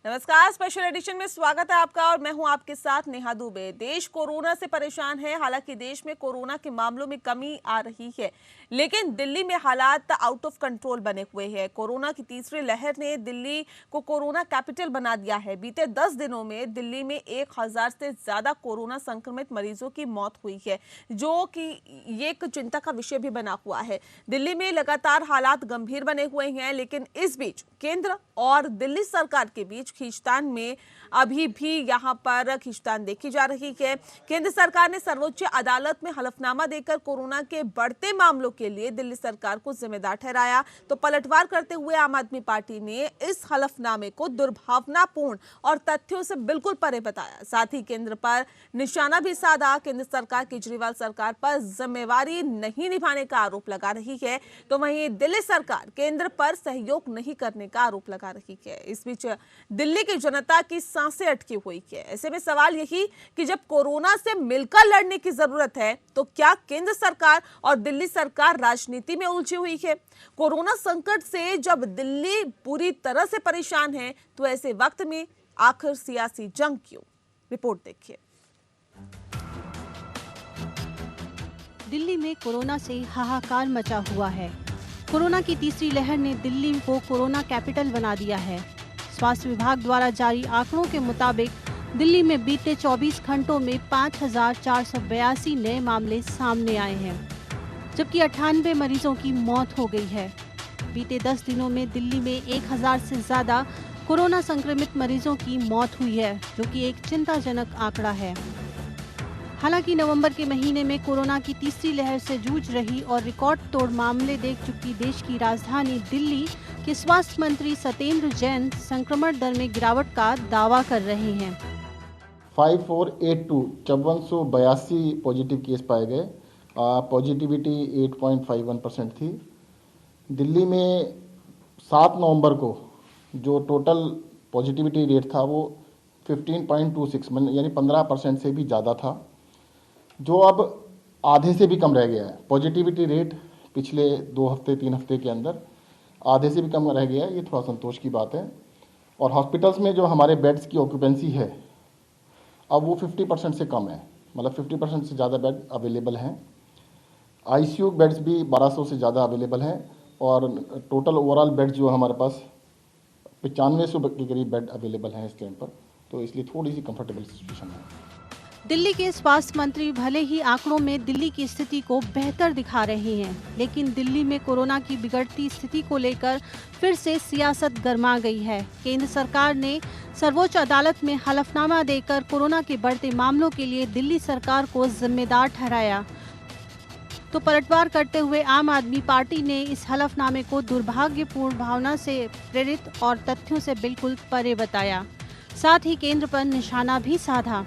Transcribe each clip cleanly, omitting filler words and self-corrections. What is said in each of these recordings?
नमस्कार, special edition में स्वागत है आपका और मैं हूं आपके साथ नेहा दुबे। देश कोरोना से परेशान है। हालांकि देश में कोरोना के मामलों में कमी आ रही है, लेकिन दिल्ली में हालात आउट ऑफ कंट्रोल बने हुए हैं। कोरोना की तीसरी लहर ने दिल्ली को कोरोना कैपिटल बना दिया है। बीते 10 दिनों में दिल्ली में 1000 से ज्यादा कोरोना संक्रमित मरीजों की मौत हुई है, जो कि ये एक चिंता का विषय भी बना हुआ है। दिल्ली में लगातार हालात गंभीर बने हुए हैं, लेकिन इस बीच केंद्र और दिल्ली सरकार के बीच खींचतान में अभी भी यहां पर खींचतान देखी जा रही है। केंद्र सरकार ने सर्वोच्च अदालत में हलफनामा देकर कोरोना के बढ़ते मामलों के लिए दिल्ली सरकार को जिम्मेदार ठहराया, तो पलटवार करते हुए आम आदमी पार्टी ने इस हलफनामे को दुर्भावनापूर्ण और तथ्यों से बिल्कुल परे बताया। साथ ही केंद्र पर निशाना भी साधा। केंद्र सरकार केजरीवाल सरकार पर जिम्मेवारी नहीं निभाने का आरोप लगा रही है, तो वहीं दिल्ली सरकार केंद्र पर सहयोग नहीं करने का आरोप लगा रही है। इस बीच दिल्ली की जनता की सांसें अटकी हुई है। ऐसे में सवाल यही कि जब कोरोना से मिलकर लड़ने की जरूरत है, तो क्या केंद्र सरकार और दिल्ली सरकार राजनीति में उलझी हुई है? कोरोना संकट से जब दिल्ली पूरी तरह से परेशान है, तो ऐसे वक्त में आखिर सियासी जंग क्यों? रिपोर्ट देखिए। दिल्ली में कोरोना से हाहाकार मचा हुआ है। कोरोना की तीसरी लहर ने दिल्ली को कोरोना कैपिटल बना दिया है। स्वास्थ्य विभाग द्वारा जारी आंकड़ों के मुताबिक दिल्ली में बीते 24 घंटों में 5482 नए मामले सामने आए हैं, जबकि 98 मरीजों की मौत हो गई है। बीते 10 दिनों में दिल्ली में 1000 से ज्यादा कोरोना संक्रमित मरीजों की मौत हुई है, जो कि एक चिंताजनक आंकड़ा है। हालांकि नवंबर के महीने में कोरोना की तीसरी लहर से जूझ रही और रिकॉर्ड तोड़ मामले देख चुकी देश की राजधानी दिल्ली के स्वास्थ्य मंत्री सत्येंद्र जैन संक्रमण दर में गिरावट का दावा कर रहे हैं। 5482 पॉजिटिव केस पाए गए। पॉजिटिविटी 8.51% थी। दिल्ली में 7 नवंबर को जो टोटल पॉजिटिविटी रेट था वो 15.26 यानी 15% से भी ज़्यादा था, जो अब आधे से भी कम रह गया है। पॉजिटिविटी रेट पिछले 2 हफ्ते 3 हफ्ते के अंदर आधे से भी कम रह गया है। ये थोड़ा संतोष की बात है। और हॉस्पिटल्स में जो हमारे बेड्स की ऑक्यूपेंसी है, अब वो 50% से कम है, मतलब 50% से ज़्यादा बेड अवेलेबल हैं। आईसीयू बेड्स भी 1200 से ज़्यादा अवेलेबल हैं और टोटल ओवरऑल बेड्स जो हमारे पास 9500 के करीब बेड अवेलेबल हैं इस टाइम पर, तो इसलिए थोड़ी सी कंफर्टेबल सिचुएशन है। दिल्ली के स्वास्थ्य मंत्री भले ही आंकड़ों में दिल्ली की स्थिति को बेहतर दिखा रहे हैं, लेकिन दिल्ली में कोरोना की बिगड़ती स्थिति को लेकर फिर से सियासत गरमा गई है। केंद्र सरकार ने सर्वोच्च अदालत में हलफनामा देकर कोरोना के बढ़ते मामलों के लिए दिल्ली सरकार को जिम्मेदार ठहराया, तो पलटवार करते हुए आम आदमी पार्टी ने इस हलफनामे को दुर्भाग्यपूर्ण भावना से प्रेरित और तथ्यों से बिल्कुल परे बताया। साथ ही केंद्र पर निशाना भी साधा।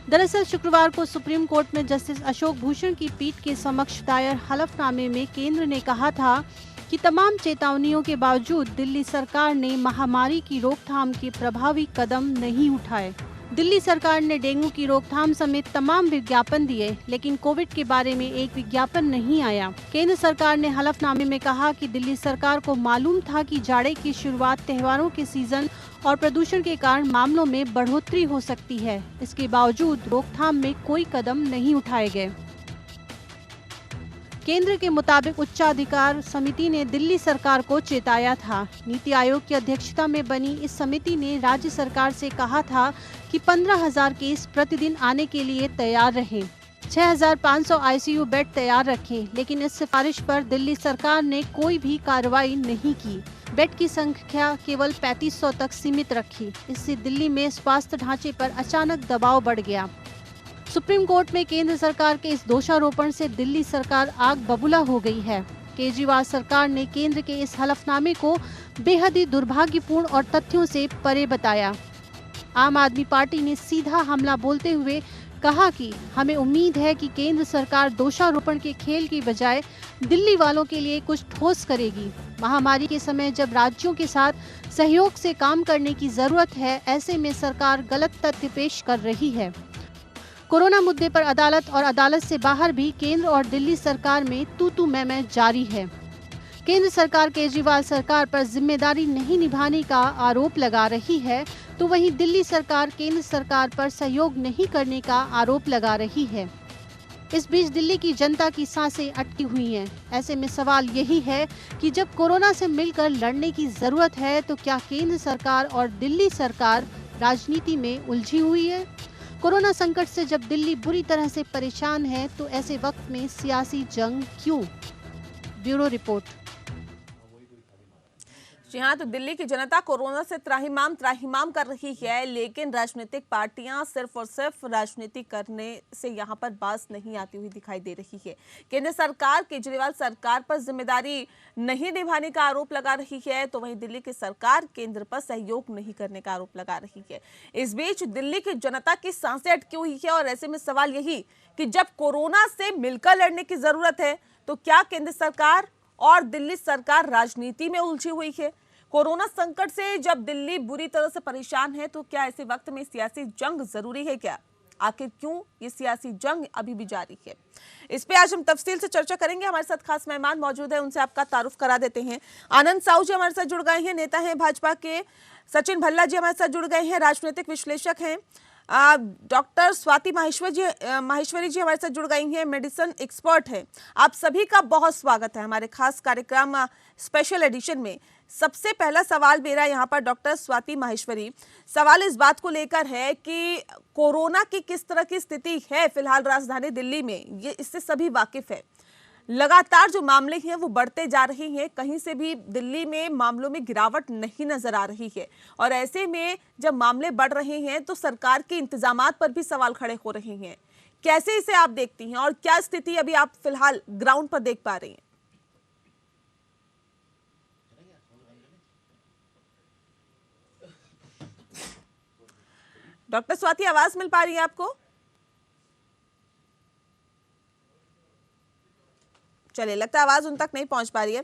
दरअसल शुक्रवार को सुप्रीम कोर्ट में जस्टिस अशोक भूषण की पीठ के समक्ष दायर हलफनामे में केंद्र ने कहा था कि तमाम चेतावनियों के बावजूद दिल्ली सरकार ने महामारी की रोकथाम के प्रभावी कदम नहीं उठाए। दिल्ली सरकार ने डेंगू की रोकथाम समेत तमाम विज्ञापन दिए, लेकिन कोविड के बारे में एक विज्ञापन नहीं आया। केंद्र सरकार ने हलफनामे में कहा कि दिल्ली सरकार को मालूम था कि जाड़े की शुरुआत, त्योहारों के सीजन और प्रदूषण के कारण मामलों में बढ़ोतरी हो सकती है। इसके बावजूद रोकथाम में कोई कदम नहीं उठाए गए। केंद्र के मुताबिक उच्चाधिकार समिति ने दिल्ली सरकार को चेताया था। नीति आयोग की अध्यक्षता में बनी इस समिति ने राज्य सरकार से कहा था कि 15,000 केस प्रतिदिन आने के लिए तैयार रहें, 6,500 आईसीयू बेड तैयार रखें, लेकिन इस सिफारिश पर दिल्ली सरकार ने कोई भी कार्रवाई नहीं की। बेड की संख्या केवल 3500 तक सीमित रखी। इससे दिल्ली में स्वास्थ्य ढांचे पर अचानक दबाव बढ़ गया। सुप्रीम कोर्ट में केंद्र सरकार के इस दोषारोपण से दिल्ली सरकार आग बबूला हो गई है। केजरीवाल सरकार ने केंद्र के इस हलफनामे को बेहद ही दुर्भाग्यपूर्ण और तथ्यों से परे बताया। आम आदमी पार्टी ने सीधा हमला बोलते हुए कहा कि हमें उम्मीद है कि केंद्र सरकार दोषारोपण के खेल की बजाय दिल्ली वालों के लिए कुछ ठोस करेगी। महामारी के समय जब राज्यों के साथ सहयोग से काम करने की जरूरत है, ऐसे में सरकार गलत तथ्य पेश कर रही है। कोरोना मुद्दे पर अदालत और अदालत से बाहर भी केंद्र और दिल्ली सरकार में तू-तू मैं जारी है। केंद्र सरकार केजरीवाल सरकार पर जिम्मेदारी नहीं निभाने का आरोप लगा रही है, तो वहीं दिल्ली सरकार केंद्र सरकार पर सहयोग नहीं करने का आरोप लगा रही है। इस बीच दिल्ली की जनता की सांसें अटकी हुई हैं। ऐसे में सवाल यही है कि जब कोरोना से मिलकर लड़ने की जरूरत है, तो क्या केंद्र सरकार और दिल्ली सरकार राजनीति में उलझी हुई है? कोरोना संकट से जब दिल्ली बुरी तरह से परेशान है, तो ऐसे वक्त में सियासी जंग क्यों? Bureau report. जी हाँ, तो दिल्ली की जनता कोरोना से त्राहिमाम कर रही है, लेकिन राजनीतिक पार्टियां सिर्फ और सिर्फ राजनीति करने से यहां पर बात नहीं आती हुई दिखाई दे रही है। केंद्र सरकार केजरीवाल सरकार पर जिम्मेदारी नहीं निभाने का आरोप लगा रही है, तो वहीं दिल्ली की सरकार केंद्र पर सहयोग नहीं करने का आरोप लगा रही है। इस बीच दिल्ली की जनता की सांसें अटकी हुई है और ऐसे में सवाल यही कि जब कोरोना से मिलकर लड़ने की जरूरत है, तो क्या केंद्र सरकार और दिल्ली सरकार राजनीति में उलझी हुई है? कोरोना संकट से जब दिल्ली बुरी तरह से परेशान है, तो क्या ऐसे वक्त में सियासी जंग जरूरी है क्या? आखिर क्यों ये सियासी जंग अभी भी जारी है? इस पे आज हम तफसील से चर्चा करेंगे। हमारे साथ खास मेहमान मौजूद है, उनसे आपका तारुफ करा देते हैं। आनंद साहू जी हमारे साथ जुड़ गए हैं, नेता हैं भाजपा के। सचिन भल्ला जी हमारे साथ जुड़ गए हैं, राजनीतिक विश्लेषक हैं। डॉक्टर स्वाति माहेश्वरी जी हमारे साथ जुड़ गई हैं, मेडिसिन एक्सपर्ट हैं। आप सभी का बहुत स्वागत है हमारे खास कार्यक्रम स्पेशल एडिशन में। सबसे पहला सवाल मेरा यहाँ पर डॉक्टर स्वाति माहेश्वरी, सवाल इस बात को लेकर है कि कोरोना की किस तरह की स्थिति है फिलहाल राजधानी दिल्ली में, ये इससे सभी वाकिफ है। लगातार जो मामले हैं वो बढ़ते जा रहे हैं, कहीं से भी दिल्ली में मामलों में गिरावट नहीं नजर आ रही है। और ऐसे में जब मामले बढ़ रहे हैं तो सरकार के इंतजामात पर भी सवाल खड़े हो रहे हैं। कैसे इसे आप देखती हैं और क्या स्थिति अभी आप फिलहाल ग्राउंड पर देख पा रही हैं? डॉक्टर स्वाति, आवाज मिल पा रही है आपको? चलिए, लगता है आवाज उन तक नहीं पहुंच पा रही है।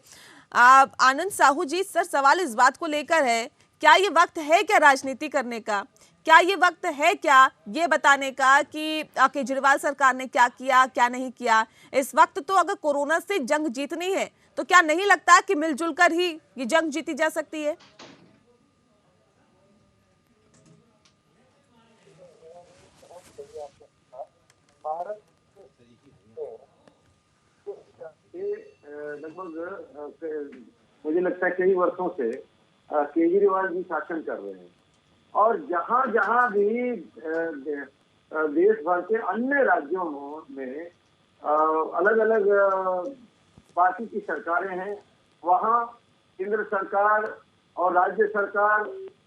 आनंद साहू जी, सर सवाल इस बात को लेकर है, क्या ये वक्त है क्या राजनीति करने का? क्या ये वक्त है क्या ये बताने का कि केजरीवाल सरकार ने क्या किया क्या नहीं किया? इस वक्त तो अगर कोरोना से जंग जीतनी है, तो क्या नहीं लगता कि मिलजुल कर ही ये जंग जीती जा सकती है? लगभग मुझे लगता है कई वर्षों से केजरीवाल जी शासन कर रहे हैं और जहां जहां भी देश भर के अन्य राज्यों में अलग अलग पार्टी की सरकारें हैं, वहां केंद्र सरकार और राज्य सरकार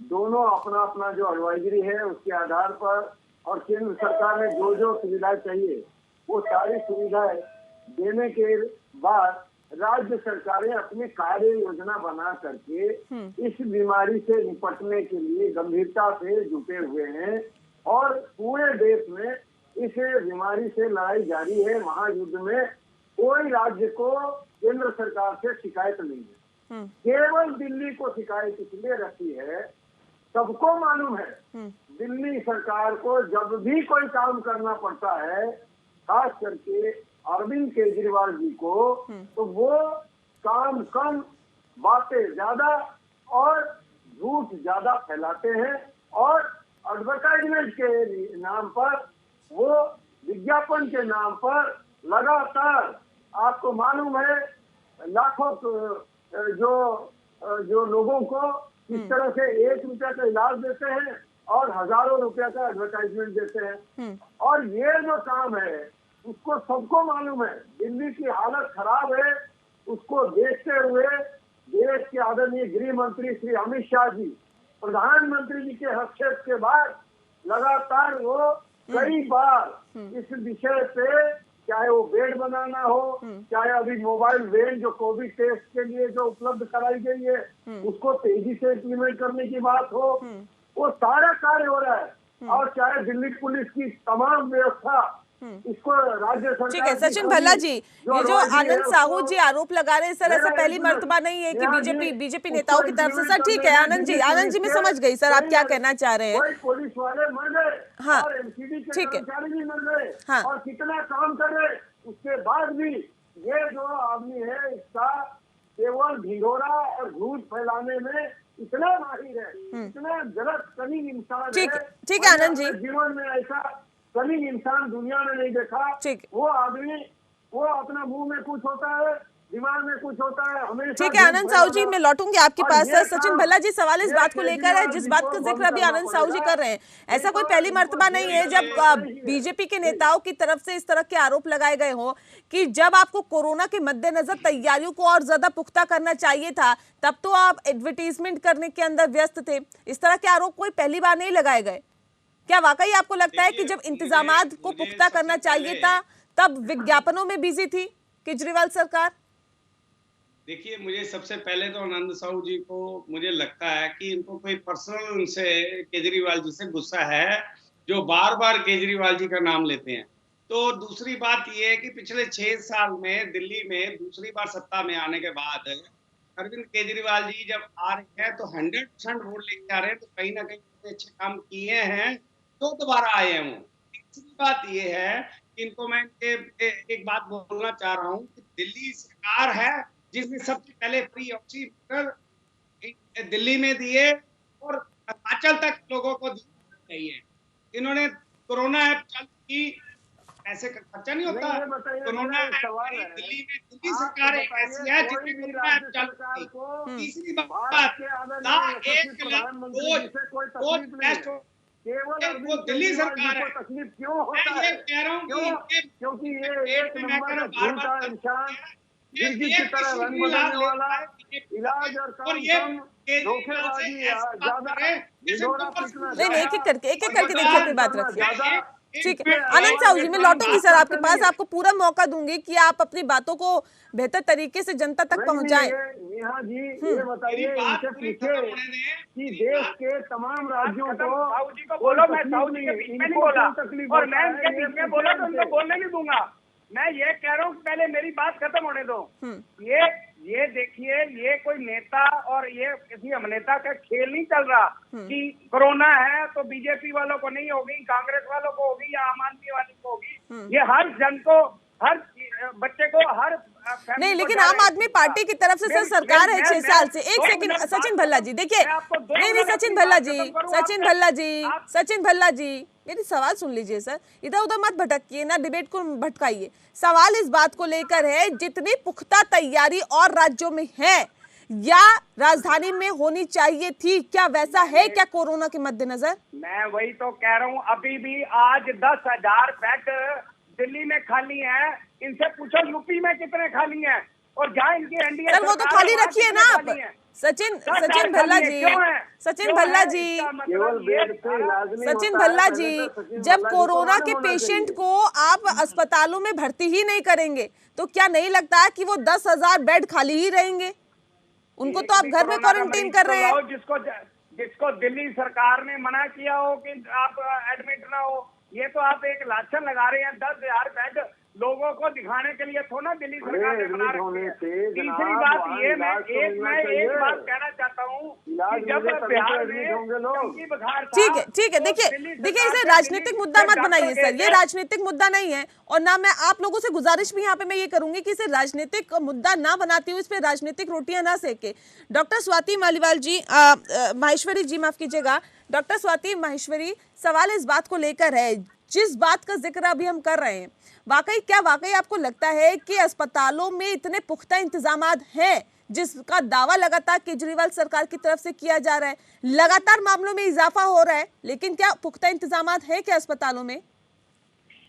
दोनों अपना अपना जो एडवाइजरी है उसके आधार पर और केंद्र सरकार ने जो जो सुविधाएं चाहिए वो सारी सुविधाएं देने के बाद राज्य सरकारें अपनी कार्य योजना बना करके इस बीमारी से निपटने के लिए गंभीरता से जुटे हुए हैं और पूरे देश में इस बीमारी से लड़ाई जारी है। महायुद्ध में कोई राज्य को केंद्र सरकार से शिकायत नहीं है, केवल दिल्ली को शिकायत इसलिए रहती है। सबको मालूम है दिल्ली सरकार को जब भी कोई काम करना पड़ता है, खास करके अरविंद केजरीवाल जी को, तो वो काम कम बातें ज्यादा और झूठ ज्यादा फैलाते हैं और एडवर्टाइजमेंट के नाम पर, वो विज्ञापन के नाम पर लगातार, आपको मालूम है, लाखों जो लोगों को इस तरह से 1 रुपया का इलाज देते हैं और हजारों रुपया का एडवर्टाइजमेंट देते हैं। और ये जो काम है उसको सबको मालूम है, दिल्ली की हालत खराब है। उसको देखते हुए देश के आदरणीय गृह मंत्री श्री अमित शाह जी, प्रधानमंत्री जी के हस्तक्षेप के बाद लगातार वो कई बार इस विषय पे, चाहे वो बेड बनाना हो, चाहे अभी मोबाइल वैन जो कोविड टेस्ट के लिए जो उपलब्ध कराई गई है उसको तेजी से इम्प्लीमेंट करने की बात हो, वो सारा कार्य हो रहा है। और चाहे दिल्ली पुलिस की तमाम व्यवस्था, इसको राज्य सरकार। ठीक है सचिन भल्ला जी, ये जो आनंद साहू जी आरोप लगा रहे हैं सर, ऐसा पहली मर्तबा नहीं है कि बीजेपी नेताओं की तरफ से। सर ठीक है आनंद जी मैं समझ गई सर आप क्या कहना चाह रहे हैं। पुलिस वाले मर गए, हाँ और एमसीडी के ठीक है, कर्मचारी भी मर गए, हाँ, और कितना काम कर रहे, उसके बाद भी ये जो आदमी है इसका केवल ढिंढोरा और झूठ फैलाने में इतना माहिर है, इतना गलत कनीन इंसान ठीक है। ठीक है आनंद जी, मैंने जीवन में ऐसा कनीन इंसान दुनिया में नहीं देखा। ठीक वो आदमी, वो अपना मुंह में कुछ होता है, दिमाग में कुछ होता है, हमेशा ठीक है आनंद साहू जी, मैं लौटूंगी आपके पास। सचिन भल्ला जी, सवाल इस बात को लेकर है जिस बात का जिक्र अभी आनंद साहू जी कर रहे हैं। ऐसा कोई पहली मर्तबा नहीं है जब बीजेपी के नेताओं की तरफ से इस तरह के आरोप लगाए गए हो कि जब आपको कोरोना के मद्देनजर तैयारियों को और ज्यादा पुख्ता करना चाहिए था, तब तो आप एडवर्टीजमेंट करने के अंदर व्यस्त थे। इस तरह के आरोप कोई पहली बार नहीं लगाए गए। क्या वाकई आपको लगता है कि जब इंतजामात को पुख्ता करना चाहिए था तब विज्ञापनों में बिजी थी केजरीवाल सरकार? देखिए, मुझे सबसे पहले तो आनंद साहू जी को मुझे लगता है कि इनको कोई पर्सनल उनसे केजरीवाल जी से गुस्सा है, जो बार बार केजरीवाल जी का नाम लेते हैं। तो दूसरी बात ये है कि पिछले 6 साल में दिल्ली में दूसरी बार सत्ता में आने के बाद अरविंद केजरीवाल जी जब आ रहे हैं तो 100% वोट लेके आ रहे हैं, तो कहीं ना कहीं अच्छे काम किए हैं तो दोबारा आए हैं वो। तीसरी बात ये है कि इनको मैं एक बात बोलना चाह रहा हूँ कि दिल्ली सरकार है जिसने सबसे पहले फ्री ऑक्सीजन दिल्ली में दिए और हिमाचल तक लोगों को चाहिए। इन्होंने कोरोना ऐप चालू की, पैसे का खर्चा नहीं होता। कोरोना दिल्ली में दिल्ली सरकार एक ऐसी है जिसने कोरोना ऐप चालू की। तीसरी बात, 1 लाख टेस्ट वो दिल्ली सरकार है। तकलीफ क्यों होता मैं है? ये कह रहा हूँ क्योंकि ये एक नंबर झूठा इंसान, गिरगिट की तरह रंग बदलने वाला, इलाज और काम धोखेबाजी ज्यादा, नहीं, एक एक करके देखिए, फिर बात रखिए। ठीक है आनंद साहू जी, मैं लौटूंगी सर आपके पास, आपको पूरा मौका दूंगी कि आप अपनी बातों को बेहतर तरीके से जनता तक पहुंचाएं। नेहा जी ये बताइए, इनसे पूछे कि देश के तमाम राज्यों को बोलो, मैं साहू जी के बीच में नहीं बोला और मैं इनके बीच में बोला तो उनको बोलने नहीं दूंगा। मैं ये कह रहा हूँ कि पहले मेरी बात खत्म होने दो। ये देखिए, ये कोई नेता और ये किसी अभिनेता का खेल नहीं चल रहा कि कोरोना है तो बीजेपी वालों को नहीं होगी, कांग्रेस वालों को होगी या आम आदमी वालों को होगी। ये हर जन को, हर बच्चे को, हर नहीं, लेकिन आम आदमी पार्टी की तरफ से सर सरकार है 6 साल से। एक सेकंड सचिन भल्ला जी, देखिए नहीं सचिन भल्ला जी मेरी सवाल सुन लीजिए सर, इधर उधर मत भटकिए ना, डिबेट को भटकाइए। सवाल इस बात को लेकर है जितनी पुख्ता तैयारी और राज्यों में है या राजधानी में होनी चाहिए थी, क्या वैसा है क्या कोरोना के मद्देनजर? मैं वही तो कह रहा हूँ, अभी भी आज 10,000 बेड दिल्ली में खाली है। इनसे पूछो यूपी में कितने खाली हैं और जहाँ इनकी एनडीए सर वो तो खाली रखिए ना आप। सचिन भल्ला जी, जब कोरोना के पेशेंट को आप अस्पतालों में भर्ती ही नहीं करेंगे तो क्या नहीं लगता है कि वो 10,000 बेड खाली ही रहेंगे? उनको तो आप घर में क्वारंटीन कर रहे हैं। जिसको दिल्ली सरकार ने मना किया हो कि आप एडमिट ना हो, ये तो आप एक लाछन लगा रहे हैं। 10,000 बेड लोगों को दिखाने के लिए थोड़ा दिल्ली सरकार ने बना रखी है। तीसरी बात ये, मैं एक बात कहना चाहता हूँ कि जब बिहार में बुखार था, ठीक है देखिए इसे राजनीतिक मुद्दा मत बनाइए सर, ये राजनीतिक मुद्दा नहीं है और ना मैं आप लोगों से गुजारिश भी यहाँ पे मैं ये करूंगी कि इसे राजनीतिक मुद्दा ना बनाती हूँ, इस पे राजनीतिक रोटियां ना सेके। डॉक्टर स्वाति मालीवाल जी, माहेश्वरी जी माफ कीजिएगा, डॉक्टर स्वाति माहेश्वरी, सवाल इस बात को लेकर है जिस बात का जिक्र अभी हम कर रहे हैं, वाकई आपको लगता है कि अस्पतालों में इतने पुख्ता इंतजामात हैं जिसका दावा लगातार केजरीवाल सरकार की तरफ से किया जा रहा है? लगातार मामलों में इजाफा हो रहा है, लेकिन क्या पुख्ता इंतजामात है क्या अस्पतालों में?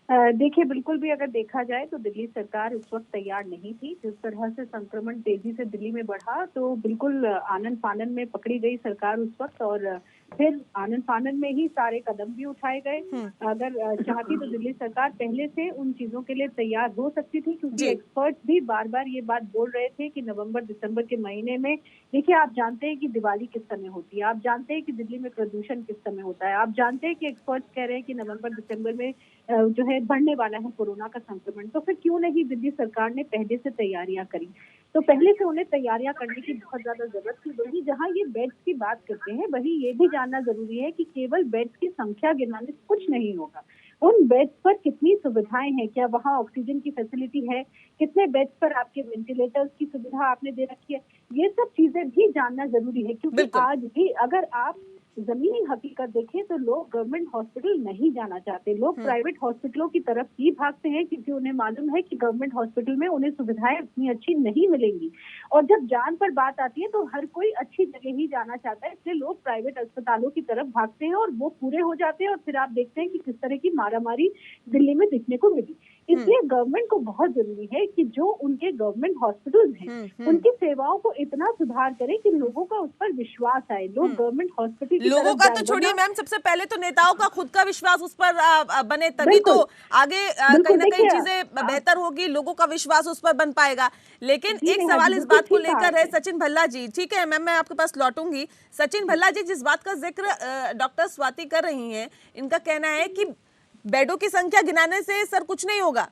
देखिए, बिल्कुल भी अगर देखा जाए तो दिल्ली सरकार उस वक्त तैयार नहीं थी। जिस तरह से संक्रमण तेजी से दिल्ली में बढ़ा तो बिल्कुल आनन फानन में पकड़ी गई सरकार उस वक्त और फिर आनन फानन में ही सारे कदम भी उठाए गए। अगर चाहती तो दिल्ली सरकार पहले से उन चीजों के लिए तैयार हो सकती थी, क्योंकि एक्सपर्ट्स भी बार बार ये बात बोल रहे थे कि नवंबर दिसंबर के महीने में, देखिए आप जानते हैं कि दिवाली किस समय होती है, आप जानते हैं कि दिल्ली में प्रदूषण किस समय होता है, आप जानते हैं कि एक्सपर्ट्स कह रहे हैं कि नवंबर दिसंबर में जो है बढ़ने वाला है कोरोना का संक्रमण। तो फिर क्यों नहीं दिल्ली सरकार ने पहले से तैयारियां करी? तो पहले से उन्हें तैयारियां करने की बहुत ज्यादा जरूरत थी। वही जहां ये बेड्स की बात करते हैं, वही ये भी जानना जरूरी है कि केवल बेड्स की संख्या गिनाने से कुछ नहीं होगा। उन बेड्स पर कितनी सुविधाएं हैं, क्या वहाँ ऑक्सीजन की फैसिलिटी है, कितने बेड्स पर आपके वेंटिलेटर्स की सुविधा आपने दे रखी है, ये सब चीजें भी जानना जरूरी है। क्योंकि आज भी अगर आप जमीनी हकीकत देखें तो लोग गवर्नमेंट हॉस्पिटल नहीं जाना चाहते, लोग प्राइवेट हॉस्पिटलों की तरफ ही भागते हैं, क्योंकि उन्हें मालूम है कि गवर्नमेंट हॉस्पिटल में उन्हें सुविधाएं उतनी अच्छी नहीं मिलेंगी। और जब जान पर बात आती है तो हर कोई अच्छी जगह ही जाना चाहता है, इसलिए लोग प्राइवेट अस्पतालों की तरफ भागते हैं और वो पूरे हो जाते हैं। और फिर आप देखते हैं कि किस तरह की मारामारी दिल्ली में दिखने को मिली। इसलिए गवर्नमेंट को बहुत जरूरी है कि जो उनके गवर्नमेंट हॉस्पिटल्स हैं उनकी सेवाओं को इतना सुधार करें कि लोगों का उस पर विश्वास आए, लोग गवर्नमेंट हॉस्पिटल लोगों का तो छोड़िए मैम, सबसे पहले तो नेताओं का खुद का विश्वास उस पर बने, तभी तो आगे कहीं ना कहीं चीजें बेहतर होगी, लोगों का विश्वास उस पर बन पाएगा। लेकिन एक सवाल इस बात को लेकर है सचिन भल्ला जी, ठीक है मैम मैं आपके पास लौटूंगी। सचिन भल्ला जी, जिस बात का जिक्र डॉक्टर स्वाति कर रही हैं, इनका कहना है कि बेडों की संख्या गिनाने से सर कुछ नहीं होगा,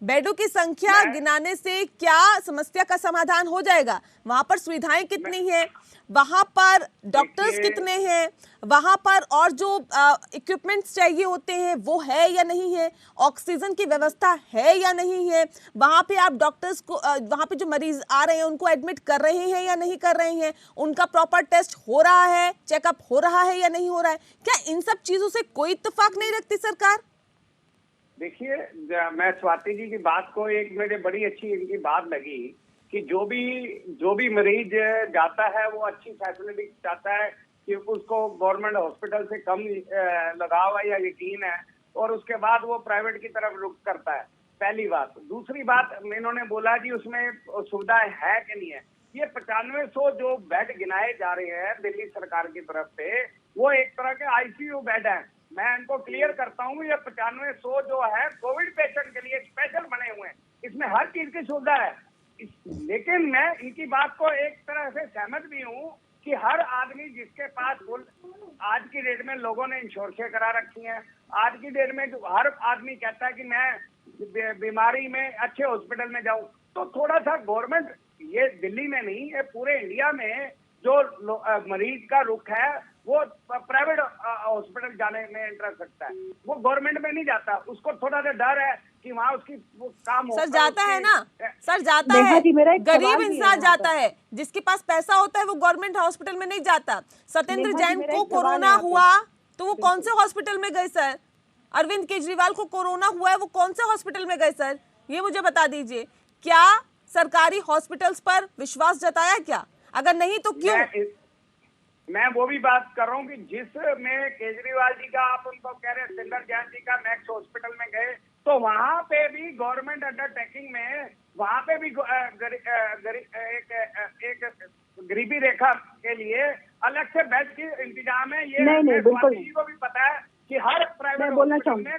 बेडों की संख्या गिनाने से क्या समस्या का समाधान हो जाएगा? वहां पर सुविधाएं कितनी हैं, वहां पर डॉक्टर्स कितने हैं, वहां पर और जो इक्विपमेंट्स चाहिए होते हैं वो है या नहीं है, ऑक्सीजन की व्यवस्था है या नहीं है, वहां पे आप डॉक्टर्स को वहां पे जो मरीज आ रहे हैं उनको एडमिट कर रहे हैं या नहीं कर रहे हैं, उनका प्रॉपर टेस्ट हो रहा है, चेकअप हो रहा है या नहीं हो रहा है, क्या इन सब चीजों से कोई इत्तेफाक नहीं रखती सरकार? देखिए, मैं स्वाति जी की बात को एक मुझे बड़ी अच्छी इनकी बात लगी कि जो भी मरीज जाता है वो अच्छी फैसिलिटी चाहता है कि उसको गवर्नमेंट हॉस्पिटल से कम लगाव है या यकीन है, और उसके बाद वो प्राइवेट की तरफ रुख करता है। पहली बात। दूसरी बात, इन्होंने बोला कि उसमें सुविधाएं है कि नहीं है। ये 9500 जो बेड गिनाए जा रहे हैं दिल्ली सरकार की तरफ से, वो एक तरह के आईसीयू बेड है। मैं इनको क्लियर करता हूँ, ये 9500 जो है कोविड पेशेंट के लिए स्पेशल बने हुए हैं, इसमें हर चीज की सुविधा है। लेकिन मैं इनकी बात को एक तरह से सहमत भी हूँ कि हर आदमी जिसके पास आज की डेट में लोगों ने इंश्योरेंस करा रखी है, आज की डेट में हर आदमी कहता है कि मैं बीमारी में अच्छे हॉस्पिटल में जाऊं, तो थोड़ा सा गवर्नमेंट, ये दिल्ली में नहीं है पूरे इंडिया में जो मरीज का रुख है वो प्राइवेट हॉस्पिटल जाने में इंटरेस्ट रखता है, वो गवर्नमेंट में नहीं जाता। उसको थोड़ा सा डर है कि वहाँ उसकी वो काम सर जाता है ना, सर जाता है, गरीब इंसान जाता है, जिसके पास पैसा होता है वो गवर्नमेंट हॉस्पिटल में नहीं जाता। सत्येंद्र जैन को कोरोना हुआ तो वो कौन से हॉस्पिटल में गए सर? अरविंद केजरीवाल को कोरोना हुआ है, वो कौन से हॉस्पिटल में गए सर? ये मुझे बता दीजिए, क्या सरकारी हॉस्पिटल्स पर विश्वास जताया क्या? अगर नहीं तो क्यों? मैं वो भी बात कर रहा हूँ कि जिसमें केजरीवाल जी का, आप उनको कह रहे हैं सत्येंद्र जैन जी का मैक्स हॉस्पिटल में गए, तो वहां पे भी गवर्नमेंट अंडरटेकिंग में, वहां पे भी एक गरीबी रेखा के लिए अलग से बेड की इंतजाम है। ये स्वाति जी को भी पता है कि हर प्राइवेट हॉस्पिटल में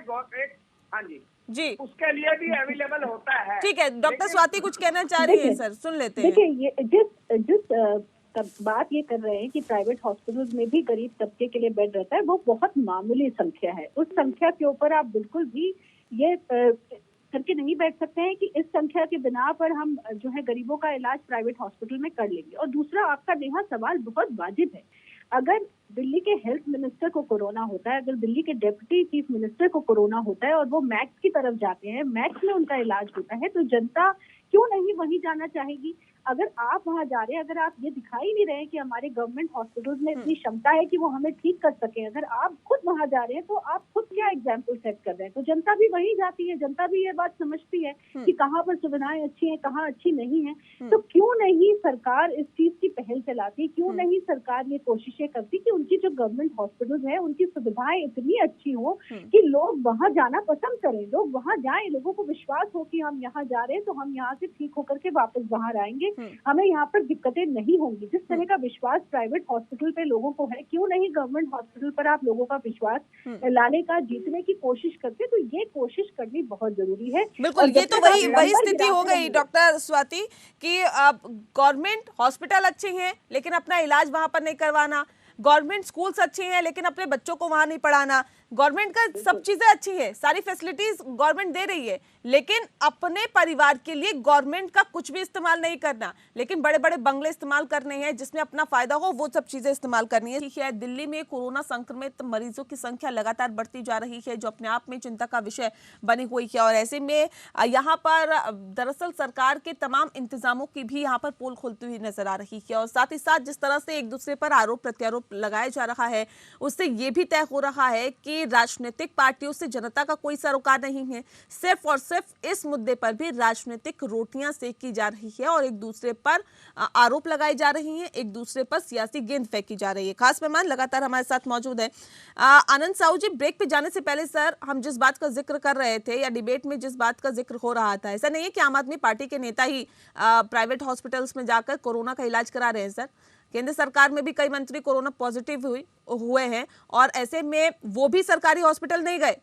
हाँ जी उसके लिए भी अवेलेबल होता है। ठीक है, डॉक्टर स्वाति कुछ कहना चाह रही है सर, सुन लेते हैं। देखिए, ये जिस बात ये कर रहे हैं कि प्राइवेट हॉस्पिटल्स में भी गरीब तबके के लिए बेड रहता है, वो बहुत मामूली संख्या है। उस संख्या के ऊपर आप बिल्कुल भी ये करके नहीं बैठ सकते हैं कि इस संख्या के बिना पर हम जो है गरीबों का इलाज प्राइवेट हॉस्पिटल में कर लेंगे। और दूसरा, आपका नेहा सवाल बहुत वाजिब है। अगर दिल्ली के हेल्थ मिनिस्टर को कोरोना होता है, अगर दिल्ली के डिप्टी चीफ मिनिस्टर को कोरोना होता है और वो मैक्स की तरफ जाते हैं, मैक्स में उनका इलाज होता है, तो जनता क्यों नहीं वहीं जाना चाहेगी? अगर आप वहां जा रहे हैं, अगर आप ये दिखाई नहीं रहे कि हमारे गवर्नमेंट हॉस्पिटल्स में इतनी क्षमता है कि वो हमें ठीक कर सके, अगर आप खुद वहां जा रहे हैं तो आप खुद क्या एग्जाम्पल सेट कर रहे हैं? तो जनता भी वहीं जाती है, जनता भी ये बात समझती है कि कहाँ पर सुविधाएं अच्छी हैं, कहाँ अच्छी नहीं है। तो क्यों नहीं सरकार इस चीज की पहल चलाती, क्यों नहीं सरकार ये कोशिशें करती कि उनकी जो गवर्नमेंट हॉस्पिटल्स है उनकी सुविधाएं इतनी अच्छी हो कि लोग वहां जाना पसंद करें, लोग वहां जाएं, लोगों को विश्वास हो कि हम यहाँ जा रहे हैं तो हम यहाँ से ठीक होकर के वापस बाहर आएंगे, हमें यहाँ पर दिक्कतें नहीं होंगी। जिस तरह का विश्वास प्राइवेट हॉस्पिटल पे लोगों को है, क्यों नहीं गवर्नमेंट हॉस्पिटल पर आप लोगों का विश्वास लाने का, जीतने की कोशिश करते? तो ये कोशिश करनी बहुत जरूरी है। बिल्कुल, ये तो वही स्थिति हो गई डॉक्टर स्वाति कि गवर्नमेंट हॉस्पिटल अच्छे हैं लेकिन अपना इलाज वहां पर नहीं करवाना, गवर्नमेंट स्कूल्स अच्छे हैं लेकिन अपने बच्चों को वहां नहीं पढ़ाना, गवर्नमेंट का सब चीजें अच्छी है, सारी फैसिलिटीज गवर्नमेंट दे रही है, लेकिन अपने परिवार के लिए गवर्नमेंट का कुछ भी इस्तेमाल नहीं करना, लेकिन बड़े बड़े बंगले इस्तेमाल करने हैं, जिसमें अपना फायदा हो वो सब चीजें इस्तेमाल करनी है। ठीक है, दिल्ली में कोरोना संक्रमित मरीजों की संख्या लगातार बढ़ती जा रही है, जो अपने आप में चिंता का विषय बनी हुई है, और ऐसे में यहाँ पर दरअसल सरकार के तमाम इंतजामों की भी यहाँ पर पोल खुलती हुई नजर आ रही है, और साथ ही साथ जिस तरह से एक दूसरे पर आरोप प्रत्यारोप लगाया जा रहा है, उससे ये भी तय हो रहा है कि राजनीतिक पार्टियों से जनता का कोई सरोकार नहीं है। सिर्फ और सिर्फ इस मुद्दे पर भी राजनीतिक रोटियां सेकी जा रही है और एक दूसरे पर आरोप लगाए जा रहे हैं, एक दूसरे पर सियासी गेंद फेंकी जा रही है। खास मेहमान लगातार हमारे साथ मौजूद है। आनंद साहू जी, ब्रेक पे जाने से पहले सर, हम जिस बात का जिक्र कर रहे थे या डिबेट में जिस बात का जिक्र हो रहा था, ऐसा नहीं है कि आम आदमी पार्टी के नेता ही प्राइवेट हॉस्पिटल्स में जाकर कोरोना का इलाज करा रहे हैं सर। केंद्र सरकार में भी कई मंत्री कोरोना पॉजिटिव हुए हैं, और ऐसे में वो भी सरकारी हॉस्पिटल नहीं गए।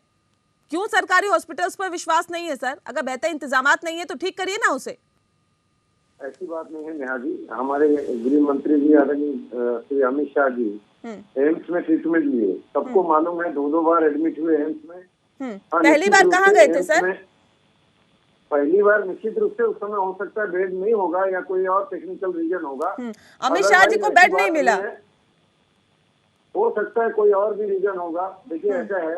क्यों सरकारी हॉस्पिटल्स पर विश्वास नहीं है सर? अगर बेहतर इंतजामात नहीं है तो ठीक करिए ना उसे। ऐसी बात नहीं है नेहा जी, हमारे गृह मंत्री जी आदरणीय श्री अमित शाह जी एम्स में ट्रीटमेंट लिए, सबको मालूम है, 2 बार एडमिट हुए एम्स में। पहली बार कहाँ गए थे सर? पहली बार निश्चित रूप से उस समय हो सकता है बेड नहीं होगा या कोई और टेक्निकल रीजन होगा। अमित शाह जी को बेड नहीं मिला, हो सकता है कोई और भी रीजन होगा। देखिए ऐसा है,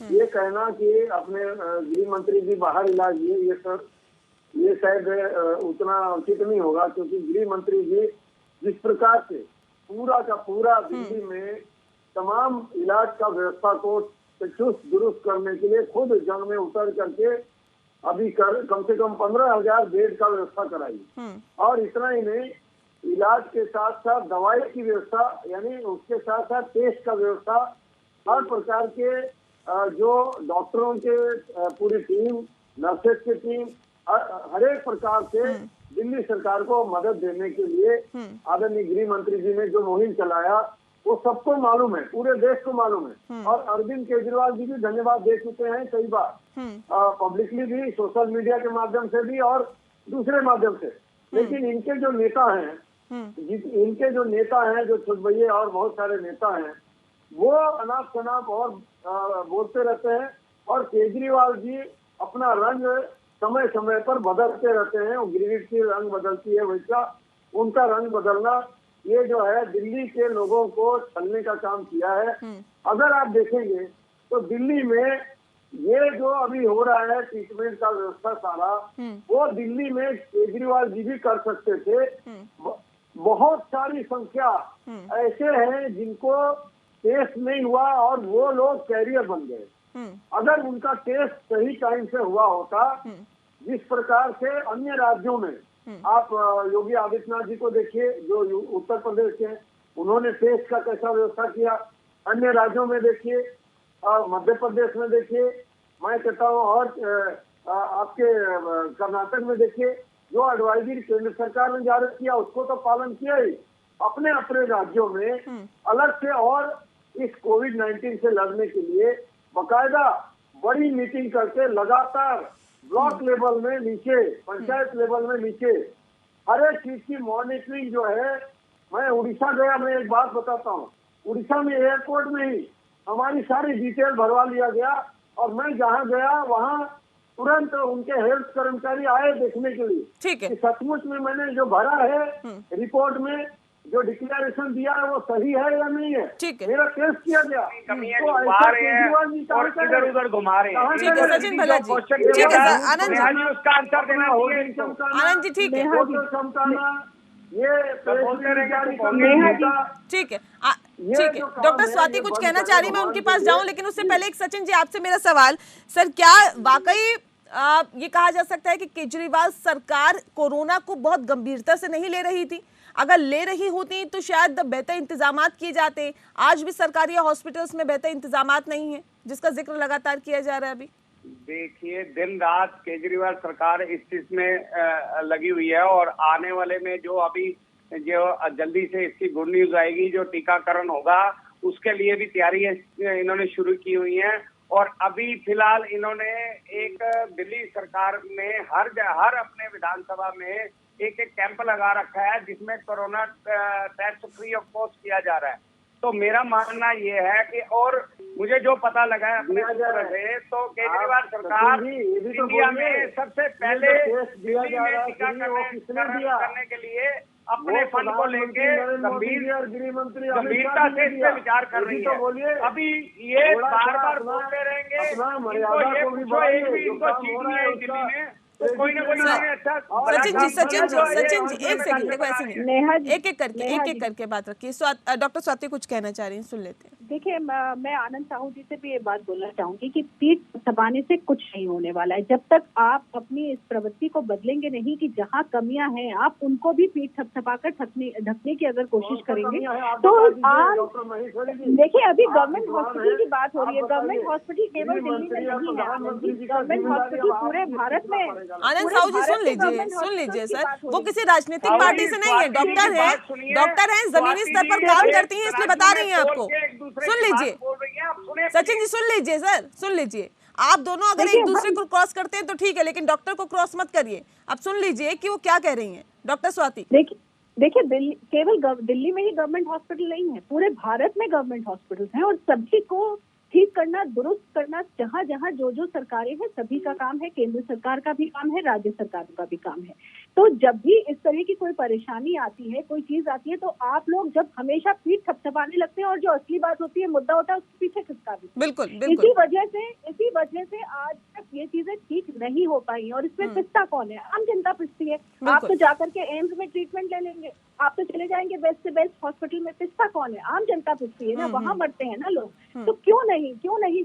ये कहना कि अपने गृह मंत्री जी बाहर इलाज लिए, ये सर ये शायद उतना उचित नहीं होगा, क्योंकि गृह मंत्री जी जिस प्रकार से पूरा का पूरा दिल्ली में तमाम इलाज का व्यवस्था को चुस्त दुरुस्त करने के लिए खुद जंग में उतर करके अभी कम से कम 15,000 बेड का व्यवस्था कराई, और इतना ही नहीं, इलाज के साथ साथ दवाई की व्यवस्था, यानी उसके साथ साथ टेस्ट का व्यवस्था, हर प्रकार के जो डॉक्टरों के पूरी टीम, नर्सेस की टीम, हर एक प्रकार से दिल्ली सरकार को मदद देने के लिए आदरणीय गृह मंत्री जी ने जो मुहिम चलाया, वो सबको मालूम है, पूरे देश को मालूम है। और अरविंद केजरीवाल जी भी धन्यवाद दे चुके हैं कई बार, पब्लिकली भी, सोशल मीडिया के माध्यम से भी और दूसरे माध्यम से। लेकिन इनके जो नेता हैं, जो छुटभैये और बहुत सारे नेता हैं, वो अनाप शनाप और बोलते रहते हैं, और केजरीवाल जी अपना रंग समय समय पर बदलते रहते हैं। गिरगिट की रंग बदलती है, वैसा उनका रंग बदलना, ये जो है दिल्ली के लोगों को छलने का काम किया है। अगर आप देखेंगे तो दिल्ली में ये जो अभी हो रहा है ट्रीटमेंट का व्यवस्था सारा, वो दिल्ली में केजरीवाल जी भी कर सकते थे। बहुत सारी संख्या ऐसे हैं जिनको टेस्ट नहीं हुआ और वो लोग कैरियर बन गए। अगर उनका टेस्ट सही टाइम से हुआ होता, जिस प्रकार से अन्य राज्यों में, आप योगी आदित्यनाथ जी को देखिए जो उत्तर प्रदेश के, उन्होंने टेस्ट का कैसा व्यवस्था किया। अन्य राज्यों में देखिए, मध्य प्रदेश में देखिए, मैं कहता हूँ, और आपके कर्नाटक में देखिए, जो एडवाइजरी केंद्र सरकार ने जारी किया उसको तो पालन किया ही। अपने अपने राज्यों में अलग से और इस कोविड-19 से लड़ने के लिए बकायदा बड़ी मीटिंग करके लगातार ब्लॉक लेवल में नीचे, पंचायत लेवल में नीचे, हर एक चीज की मॉनिटरिंग जो है। मैं उड़ीसा गया, मैं एक बात बताता हूँ, उड़ीसा में एयरपोर्ट में ही हमारी सारी डिटेल भरवा लिया गया, और मैं जहाँ गया वहाँ तुरंत उनके हेल्थ कर्मचारी आए देखने के लिए। ठीक है, कि सचमुच में मैंने जो भरा है रिपोर्ट में, जो डिक्लेरेशन दिया है, वो सही है या नहीं है। ठीक है, मेरा टेस्ट किया गया, और इधर उधर घुमा रहे हैं। ठीक है सचिन भल्ला जी, ठीक है सर, आनंद जी, उसका आंसर देना आनंद जी, ठीक है, ठीक है, ठीक है। डॉक्टर स्वाति कुछ कहना चाह रही, मैं उनके पास जाऊं, लेकिन उससे पहले एक सचिन जी आपसे मेरा सवाल, सर, क्या वाकई ये कहा जा सकता है कि केजरीवाल सरकार कोरोना को बहुत गंभीरता से नहीं ले रही थी? अगर ले रही होती तो शायद बेहतर इंतजामात किए जाते। आज भी सरकारी हॉस्पिटल्स में बेहतर इंतजामात नहीं है, जिसका जिक्र लगातार किया जा रहा है। अभी देखिए, दिन रात केजरीवाल सरकार इस चीज में लगी हुई है, और आने वाले में जो अभी जो जल्दी से इसकी गुड न्यूज आएगी, जो टीकाकरण होगा, उसके लिए भी तैयारी इन्होंने शुरू की हुई है। और अभी फिलहाल इन्होंने एक दिल्ली सरकार में हर अपने विधानसभा में एक कैंप लगा रखा है, जिसमें corona test free of cost किया जा रहा है। तो मेरा मानना ये है कि, और मुझे जो पता लगा है अपने सूत्रों से, तो केजरीवाल सरकार इंडिया में सबसे पहले दिल्ली में टीकाकरण करने के लिए अपने फंड को लेके गंभीरता से इस पर विचार कर रही है। अभी ये बार बार बोलते रहेंगे, इनको ये पूछो, एक भी इनको सीट नहीं है दिल्ली में, तो कोई ना कोई अच्छा। सचिन जी एक सेकंड, देखो ऐसे नहीं, एक एक करके बात रखिए। डॉक्टर स्वाति कुछ कहना चाह रही हैं, सुन लेते हैं। देखिए, मैं आनंद साहू जी से भी ये बात बोलना चाहूंगी कि पीठ थपथपाने से कुछ नहीं होने वाला है। जब तक आप अपनी इस प्रवृत्ति को बदलेंगे नहीं कि जहाँ कमियां हैं आप उनको भी पीठ थपथपाकर ढकने की अगर कोशिश करेंगे तो आप देखिए, अभी गवर्नमेंट हॉस्पिटल की बात हो रही है। गवर्नमेंट हॉस्पिटल केवल दिल्ली में नहीं है, गवर्नमेंट हॉस्पिटल पूरे भारत में। आनंद साहू जी सुन लीजिए सर, वो किसी राजनीतिक पार्टी से नहीं है, डॉक्टर हैं, जमीनी स्तर पर काम करती हैं, इसलिए बता रही हैं आपको। सुन लीजिए सचिन जी, सुन लीजिए सर, सुन लीजिए। आप दोनों अगर एक दूसरे को क्रॉस करते हैं तो ठीक है, लेकिन डॉक्टर को क्रॉस मत करिए। अब सुन लीजिए कि वो क्या कह रही हैं डॉक्टर स्वाति। देखिए, केवल दिल्ली में ही गवर्नमेंट हॉस्पिटल नहीं है, पूरे भारत में गवर्नमेंट हॉस्पिटल हैं और सभी को ठीक करना, दुरुस्त करना, जहाँ जहाँ जो सरकारें हैं सभी का काम है। केंद्र सरकार का भी काम है, राज्य सरकारों का भी काम है। तो जब भी इस तरह की कोई परेशानी आती है, कोई चीज आती है, तो आप लोग जब हमेशा पीठ थपथपाने लगते हैं और जो असली बात होती है, मुद्दा होता है, उसके पीछे खिसका भी। बिल्कुल। इसी वजह से आज तक ये चीजें ठीक नहीं हो पाई और इसमें पिसता कौन है? आम जनता पिसती है। आप तो जाकर के एम्स में ट्रीटमेंट ले लेंगे, आप तो चले जाएंगे बेस्ट से बेस्ट हॉस्पिटल में, पिसता कौन है? आम जनता पिसती है ना, वहां मरते हैं ना लोग। तो क्यों नहीं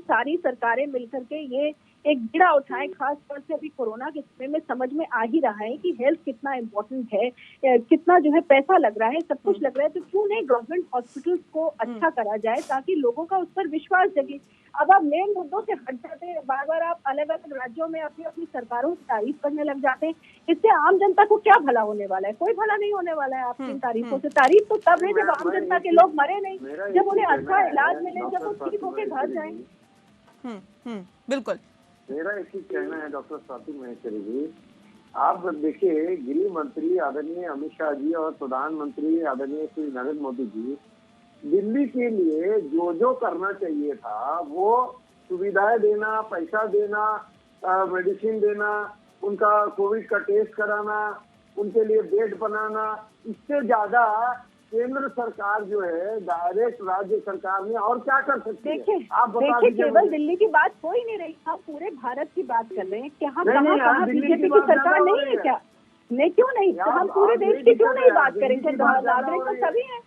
सारी सरकारें मिलकर के ये एक बीड़ा उठाएं। खास तौर से अभी कोरोना के समय में समझ में आ ही रहा है कि हेल्थ कितना इम्पोर्टेंट है, कितना जो है पैसा लग रहा है, सब कुछ लग रहा है। तो क्यों नहीं गवर्नमेंट हॉस्पिटल्स को अच्छा करा जाए ताकि लोगों का उस पर विश्वास जगे। अब आप मेन मुद्दों से हट जाते हैं, बार बार आप अलग अलग राज्यों में अपनी सरकारों की तारीफ करने लग जाते हैं। इससे आम जनता को क्या भला होने वाला है? कोई भला नहीं होने वाला है आपकी इन तारीफों से। तारीफ तो तब है जब आम जनता के लोग मरे नहीं, जब उन्हें अच्छा इलाज मिले, जब वो ठीक होके घर जाए। बिल्कुल। मेरा एक ही कहना है डॉक्टर स्वाति महेश्वरी जी, आप देखिए, गृह मंत्री आदरणीय अमित शाह जी और प्रधानमंत्री आदरणीय श्री नरेंद्र मोदी जी दिल्ली के लिए जो करना चाहिए था, वो सुविधाएं देना, पैसा देना, मेडिसिन देना, उनका कोविड का टेस्ट कराना, उनके लिए बेड बनाना, इससे ज्यादा केंद्र सरकार जो है डायरेक्ट राज्य सरकार ने और क्या कर सकती है? देखिए, केवल दिल्ली की बात हो ही नहीं रही, हम पूरे भारत की बात कर रहे हैं। क्या हम कहाँ बीजेपी की सरकार नहीं है क्या? नहीं, क्यों नहीं? तो हम पूरे देश की क्यों नहीं बात करेंगे? नागरिक तो सभी हैं,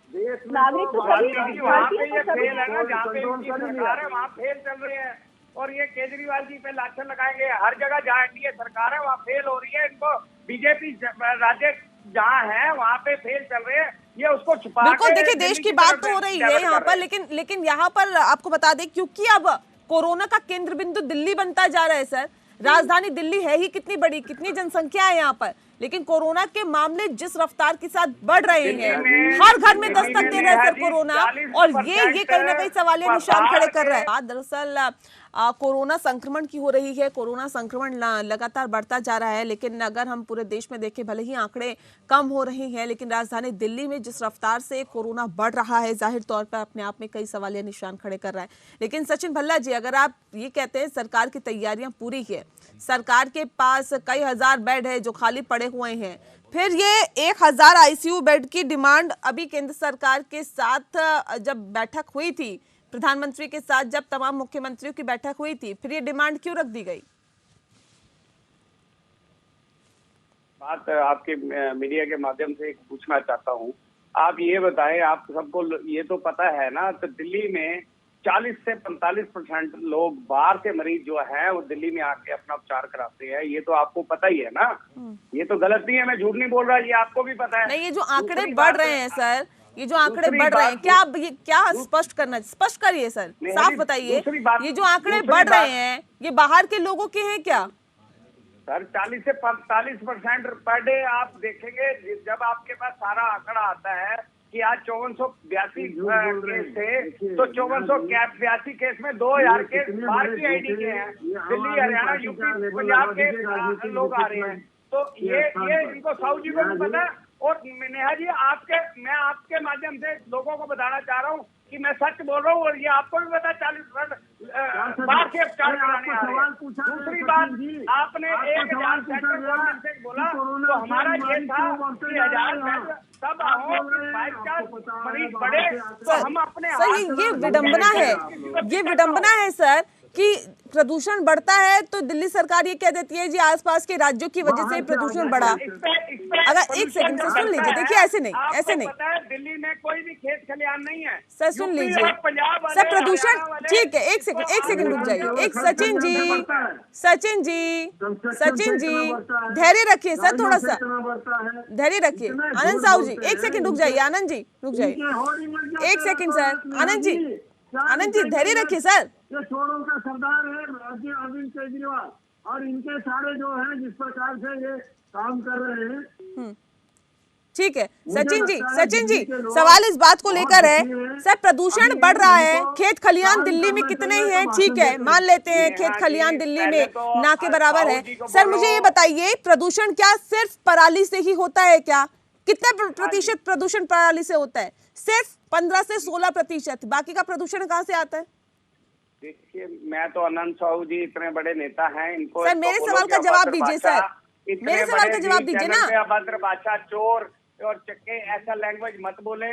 नागरिक तो सभी हैं, भारतीय तो सभी हैं। जहाँ पे उनकी सरकार है वहाँ फेल चल रही है, और ये केजरीवाल जी पे लाछन लगाएंगे। हर जगह जहाँ एनडीए सरकार है वहाँ फेल हो रही है। इनको बीजेपी राज्य जहाँ है वहाँ पे फेल चल रहे हैं, ये उसको छुपा। बिल्कुल, देखिए देश की बात तो हो रही है यहाँ पर, लेकिन यहाँ पर आपको बता दें, क्योंकि अब कोरोना का केंद्र बिंदु दिल्ली बनता जा रहा है सर। राजधानी दिल्ली है ही कितनी बड़ी, कितनी जनसंख्या है यहाँ पर, लेकिन कोरोना के मामले जिस रफ्तार के साथ बढ़ रहे हैं, हर घर में दस्तक दे रहा है सर कोरोना, और ये कहीं ना कहीं सवालिया निशान खड़े कर रहा है। बात दरअसल कोरोना संक्रमण की हो रही है। कोरोना संक्रमण लगातार बढ़ता जा रहा है, लेकिन अगर हम पूरे देश में देखें, भले ही आंकड़े कम हो रहे हैं, लेकिन राजधानी दिल्ली में जिस रफ्तार से कोरोना बढ़ रहा है, जाहिर तौर पर अपने आप में कई सवालिया निशान खड़े कर रहा है। लेकिन सचिन भल्ला जी, अगर आप ये कहते हैं सरकार की तैयारियां पूरी है, सरकार के पास कई हजार बेड है जो खाली पड़े हुए हैं, फिर ये 1000 आईसीयू बेड की डिमांड अभी केंद्र सरकार के साथ जब बैठक हुई थी, प्रधानमंत्री के साथ जब तमाम मुख्यमंत्रियों की बैठक हुई थी, फिर ये डिमांड क्यों रख दी गई? बात आपके मीडिया के माध्यम से पूछना चाहता हूँ। आप ये बताएं, आप सबको ये तो पता है ना, तो दिल्ली में 40 से 45% लोग बाहर से मरीज जो है वो दिल्ली में आके अपना उपचार कराते हैं। ये तो आपको पता ही है ना, ये तो गलत नहीं है, मैं झूठ नहीं बोल रहा, ये आपको भी पता है। नहीं, ये जो आंकड़े बढ़ रहे हैं सर, ये जो आंकड़े बढ़ रहे हैं, क्या स्पष्ट करिए सर, साफ बताइए। ये जो आंकड़े बढ़ रहे हैं, ये बाहर के लोगों के हैं क्या? सर 40 से 45% पर डे आप देखेंगे, जब आपके पास सारा आंकड़ा आता है कि आज 5482 केस थे, तो 5482 केस में 2000 केस बाहर की आईडी के हैं, दिल्ली, हरियाणा, यूपी, पंजाब के लोग आ रहे हैं। तो ये इनको साहू जी को भी पता है। और नेहा जी, मैं आपके माध्यम से लोगों को बताना चाह रहा हूँ कि मैं सच बोल रहा हूँ, और ये आपको भी पता 40 बार से उपचार कराने आ रहे हैं। दूसरी बात, आपने 1000 सेंट्रल गवर्नमेंट से बोला, तो हमारा ये था कि 1000 बेड तब आओ कि 5-4 मरीज बढ़े तो हम अपने सर ये विडंबना है, ये विडंबना है सर कि प्रदूषण बढ़ता है तो दिल्ली सरकार ये कह देती है जी आसपास के राज्यों की वजह से प्रदूषण बढ़ा। अगर एक सेकंड से सुन लीजिए, देखिए ऐसे नहीं, ऐसे नहीं, दिल्ली में कोई भी खेत खलिहान नहीं है सर, सुन लीजिए सर, प्रदूषण ठीक है, एक सेकंड रुक जाइए, एक सचिन जी धैर्य रखिए सर, थोड़ा सा धैर्य रखिए। आनंद साहू जी एक सेकंड रुक जाइए, आनंद जी रुक जाइए एक सेकंड सर, आनंद जी धैर्य रखिए सर। ये चोरों का सरदार है अरविंद केजरीवाल, और इनके सारे जो है जिस प्रकार से ये काम कर रहे हैं। ठीक है सचिन जी सवाल इस बात को लेकर है सर, प्रदूषण बढ़ रहा है, खेत खलिहान दिल्ली में कितने हैं, ठीक है मान लेते हैं खेत खलिहान दिल्ली में ना के बराबर है। सर मुझे ये बताइए, प्रदूषण क्या सिर्फ पराली से ही होता है क्या? कितने प्रतिशत प्रदूषण पराली से होता है? सिर्फ 15 से 16%। बाकी का प्रदूषण कहाँ से आता है? देखिए, मैं तो आनंद साहू जी इतने बड़े नेता हैं, इनको सर मेरे सवाल का जवाब दीजिए सर, मेरे सवाल का जवाब दीजिए ना। अभद्र भाषा, चोर और चक्के ऐसा लैंग्वेज मत बोले।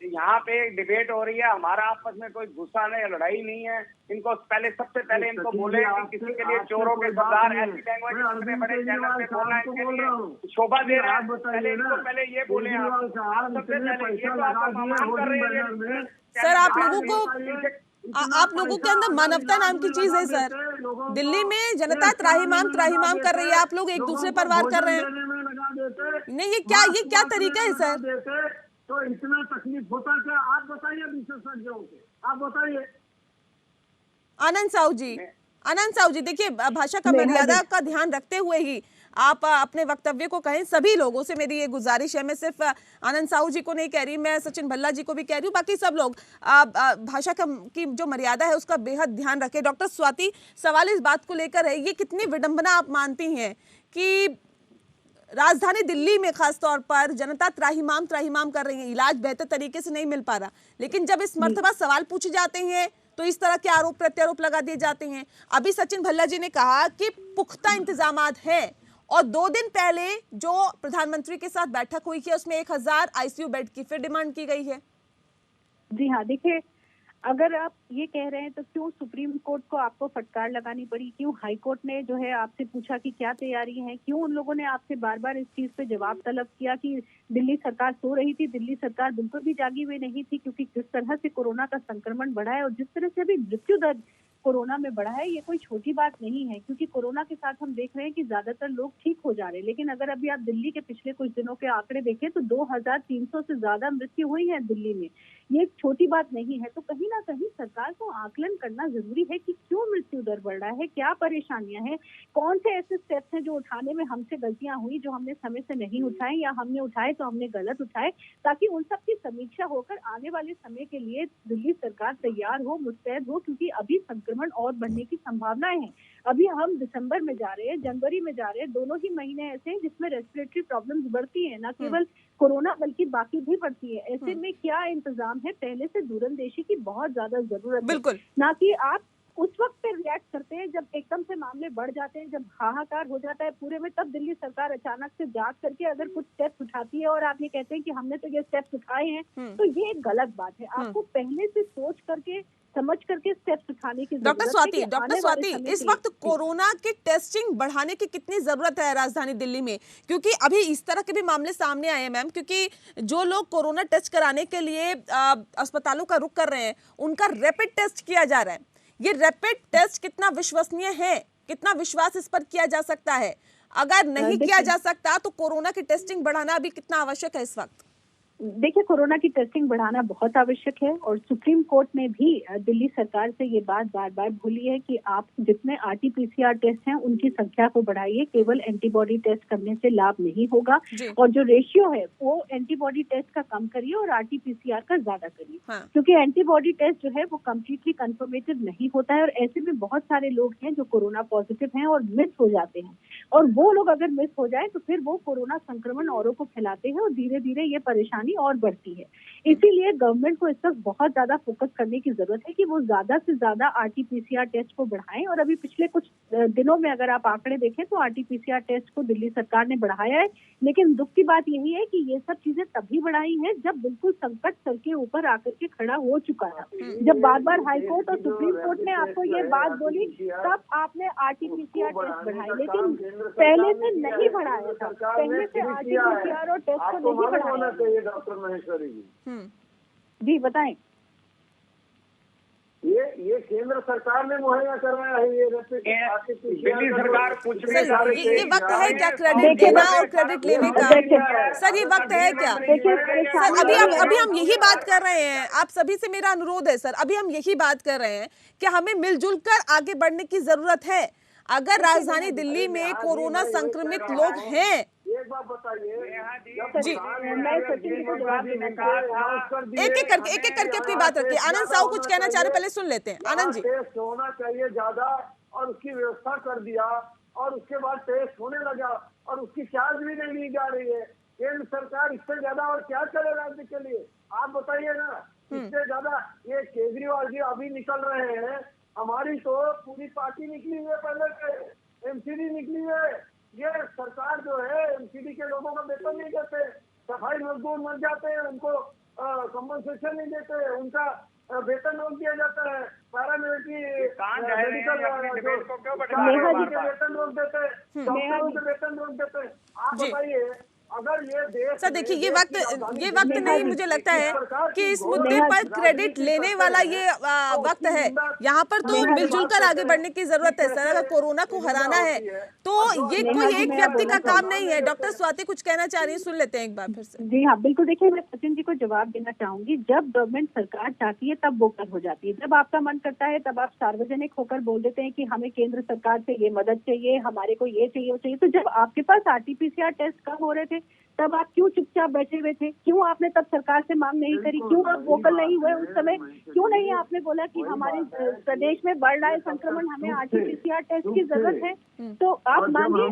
यहाँ पे डिबेट हो रही है, हमारा आपस में कोई गुस्सा नहीं, लड़ाई नहीं है। इनको सबसे पहले इनको बोले कि किसी के लिए चोरों के सरदार ऐसी लैंग्वेज इतने बड़े चैनल पे बोलना इनके लिए शोभा दे रहा है। पहले ये बोले आप, सबसे पहले ये तो आप अपमान कर रहे हैं सर। आप लोगों के अंदर मानवता नाम की चीज है सर। दिल्ली में जनता त्राहिमाम कर रही है, आप लोग एक दूसरे पर वार कर रहे हैं। नहीं ये क्या तरीका है सर? तो इतना तकलीफ होता क्या? आप बताइए विशेषज्ञों के, आप बताइए। आनंद साहू जी देखिए, भाषा का मर्यादा का ध्यान रखते हुए ही आप अपने वक्तव्य को कहें। सभी लोगों से मेरी ये गुजारिश है, मैं सिर्फ आनंद साहू जी को नहीं कह रही, मैं सचिन भल्ला जी को भी कह रही हूँ, बाकी सब लोग भाषा की जो मर्यादा है उसका बेहद ध्यान रखें। डॉक्टर स्वाति, सवाल इस बात को लेकर है, ये कितनी विडंबना आप मानती हैं कि राजधानी दिल्ली में खासतौर पर जनता त्राहिमाम कर रही है, इलाज बेहतर तरीके से नहीं मिल पा रहा, लेकिन जब इस मर्तबा सवाल पूछे जाते हैं तो इस तरह के आरोप प्रत्यारोप लगा दिए जाते हैं। अभी सचिन भल्ला जी ने कहा कि पुख्ता इंतजामात हैं, और 2 दिन पहले जो प्रधानमंत्री के साथ बैठक हुई है उसमें 1000 आईसीयू बेड की फिर डिमांड की गई है। जी हाँ, देखिए अगर आप ये कह रहे हैं तो क्यों सुप्रीम कोर्ट को आपको फटकार लगानी पड़ी? क्यों हाई कोर्ट ने जो है आपसे पूछा कि क्या तैयारी है? क्यों उन लोगों ने आपसे बार बार इस चीज पे जवाब तलब किया कि दिल्ली सरकार सो रही थी? दिल्ली सरकार बिल्कुल भी जागी हुई नहीं थी, क्योंकि जिस तरह से कोरोना का संक्रमण बढ़ा है और जिस तरह से अभी मृत्यु दर कोरोना में बढ़ा है, ये कोई छोटी बात नहीं है, क्योंकि कोरोना के साथ हम देख रहे हैं कि ज्यादातर लोग ठीक हो जा रहे हैं। लेकिन अगर अभी आप दिल्ली के पिछले कुछ दिनों के आंकड़े देखें तो 2300 से ज्यादा मृत्यु हुई है दिल्ली में। ये एक छोटी बात नहीं है। तो कहीं ना कहीं सरकार को आकलन करना जरूरी है कि क्यों मृत्यु दर बढ़ रहा है, क्या परेशानियां हैं, कौन से ऐसे स्टेप्स हैं जो उठाने में हमसे गलतियां हुई, जो हमने समय से नहीं उठाए, या हमने उठाए तो हमने गलत उठाए, ताकि उन सब की समीक्षा होकर आने वाले समय के लिए दिल्ली सरकार तैयार हो, मुस्तैद हो, क्योंकि अभी संक्रमण और बढ़ने की संभावनाएं हैं। अभी हम दिसंबर में जा रहे हैं, जनवरी में जा रहे हैं, दोनों ही महीने ऐसे हैं जिसमें रेस्पिरेटरी प्रॉब्लम्स बढ़ती हैं, न केवल कोरोना बल्कि बाकी भी बढ़ती है। ऐसे में क्या इंतजाम है? पहले से दूरंदेशी की बहुत ज्यादा जरूरत है, ना कि आप उस वक्त पे रिएक्ट करते हैं जब एकदम से मामले बढ़ जाते हैं, जब हाहाकार हो जाता है पूरे में, तब दिल्ली सरकार अचानक से जाग करके अगर कुछ स्टेप्स उठाती है और आप ये कहते हैं कि हमने तो ये स्टेप्स उठाए हैं, तो ये एक गलत बात है। आपको पहले से सोच करके समझ करके स्टेप्स उठाने की जरूरत है। डॉक्टर स्वाति, इस वक्त कोरोना की टेस्टिंग बढ़ाने की कितनी जरूरत है राजधानी दिल्ली में? क्योंकि अभी इस तरह के भी मामले सामने आए हैं मैम, क्योंकि जो लोग कोरोना टेस्ट कराने के लिए अस्पतालों का रुख कर रहे हैं उनका रैपिड टेस्ट किया जा रहा है। ये रैपिड टेस्ट कितना विश्वसनीय है, कितना विश्वास इस पर किया जा सकता है? अगर नहीं किया जा सकता तो कोरोना की टेस्टिंग बढ़ाना भी कितना आवश्यक है इस वक्त? देखिए, कोरोना की टेस्टिंग बढ़ाना बहुत आवश्यक है, और सुप्रीम कोर्ट ने भी दिल्ली सरकार से ये बात बार बार बोली है कि आप जितने RT-PCR टेस्ट हैं उनकी संख्या को बढ़ाइए, केवल एंटीबॉडी टेस्ट करने से लाभ नहीं होगा, और जो रेशियो है वो एंटीबॉडी टेस्ट का कम करिए और RT-PCR का ज्यादा करिए। क्योंकि एंटीबॉडी टेस्ट जो है वो कम्प्लीटली कंफर्मेटिव नहीं होता है, और ऐसे में बहुत सारे लोग हैं जो कोरोना पॉजिटिव हैं और मिस हो जाते हैं, और वो लोग अगर मिस हो जाए तो फिर वो कोरोना संक्रमण औरों को फैलाते हैं, और धीरे धीरे ये परेशानी परेशानी और बढ़ती है। इसीलिए गवर्नमेंट को इस वक्त बहुत ज्यादा फोकस करने की जरूरत है कि वो ज्यादा से ज्यादा आरटीपीसीआर टेस्ट को बढ़ाएं। और अभी पिछले कुछ दिनों में अगर आप आंकड़े देखें तो आरटीपीसीआर टेस्ट को दिल्ली सरकार ने बढ़ाया है। लेकिन दुख की बात यही है कि ये सब चीजें तभी बढ़ाई हैं जब बिल्कुल संकट सर के ऊपर आकर के खड़ा हो चुका था। जब बार बार हाईकोर्ट और सुप्रीम कोर्ट ने आपको ये बात बोली तब आपने आरटीपीसीआर टेस्ट बढ़ाई, लेकिन पहले से नहीं बढ़ाया था। पहले से आरटीपीसीआर और टेस्ट को नहीं बढ़ाया। डॉक्टर महेश्वरी जी बताएं। ये केंद्र सरकार ने मुहैया करवाया है। ये दिल्ली सरकार कुछ भी सर ये वक्त है क्या क्रेडिट देना और क्रेडिट लेने का? सर ये वक्त है क्या? सर अभी हम यही बात कर रहे हैं, आप सभी से मेरा अनुरोध है सर, अभी हम यही बात कर रहे हैं कि हमें मिलजुल कर आगे बढ़ने की जरूरत है। अगर राजधानी दिल्ली में कोरोना संक्रमित लोग हैं, एक बात बताइए जी मैं सचिन जी को जवाब देना चाहूँगा। एक एक करके अपनी बात रखिए। आनंद साहू कुछ कहना चाह रहे, पहले सुन लेते हैं। आनंद जी। टेस्ट होना चाहिए ज्यादा और उसकी व्यवस्था कर दिया और उसके बाद टेस्ट होने लगा और उसकी चार्ज भी नहीं ली जा रही है। केंद्र सरकार इससे ज्यादा और क्या करे राज्य के लिए, आप बताइए ना। इससे ज्यादा ये केजरीवाल जी अभी निकल रहे हैं, हमारी तो पूरी पार्टी निकली हुई है, पहले से एमसीडी निकली है। ये सरकार जो है एमसीडी के लोगों का वेतन नहीं देते, सफाई मजदूर मर जाते हैं उनको कंपनसेशन नहीं देते, उनका वेतन रोक दिया जाता है। पैरामिलिट्री मेडिकल वेतन रोक देते हैं, डॉक्टरों के वेतन रोक देते हैं। आप बताइए अगर ये देश सर देखिए ये वक्त नहीं, मुझे लगता है कि इस मुद्दे पर क्रेडिट लेने वाला ये वक्त है। यहाँ पर तो मिलजुल कर आगे बढ़ने की जरूरत है सर। अगर कोरोना को हराना है तो ये कोई एक व्यक्ति का काम नहीं है। डॉक्टर स्वाति कुछ कहना चाह रही है, सुन लेते हैं एक बार फिर से। जी हाँ बिल्कुल। देखिए मैं सचिन जी को जवाब देना चाहूंगी। जब गवर्नमेंट सरकार चाहती है तब वोकल हो जाती है। जब आपका मन करता है तब आप सार्वजनिक होकर बोल देते हैं कि हमें केंद्र सरकार से ये मदद चाहिए, हमारे को ये चाहिए वो चाहिए। तो जब आपके पास आरटीपीसीआर टेस्ट कम हो रहे थे तब आप क्यों चुपचाप बैठे हुए थे? क्यों आपने तब सरकार से मांग नहीं करी? क्यों आप वोकल नहीं हुए उस समय? क्यों नहीं आपने बोला कि हमारे प्रदेश में बढ़ रहा है संक्रमण, हमें आरटीपीसीआर टेस्ट की जरूरत है? तो आप मांगिए।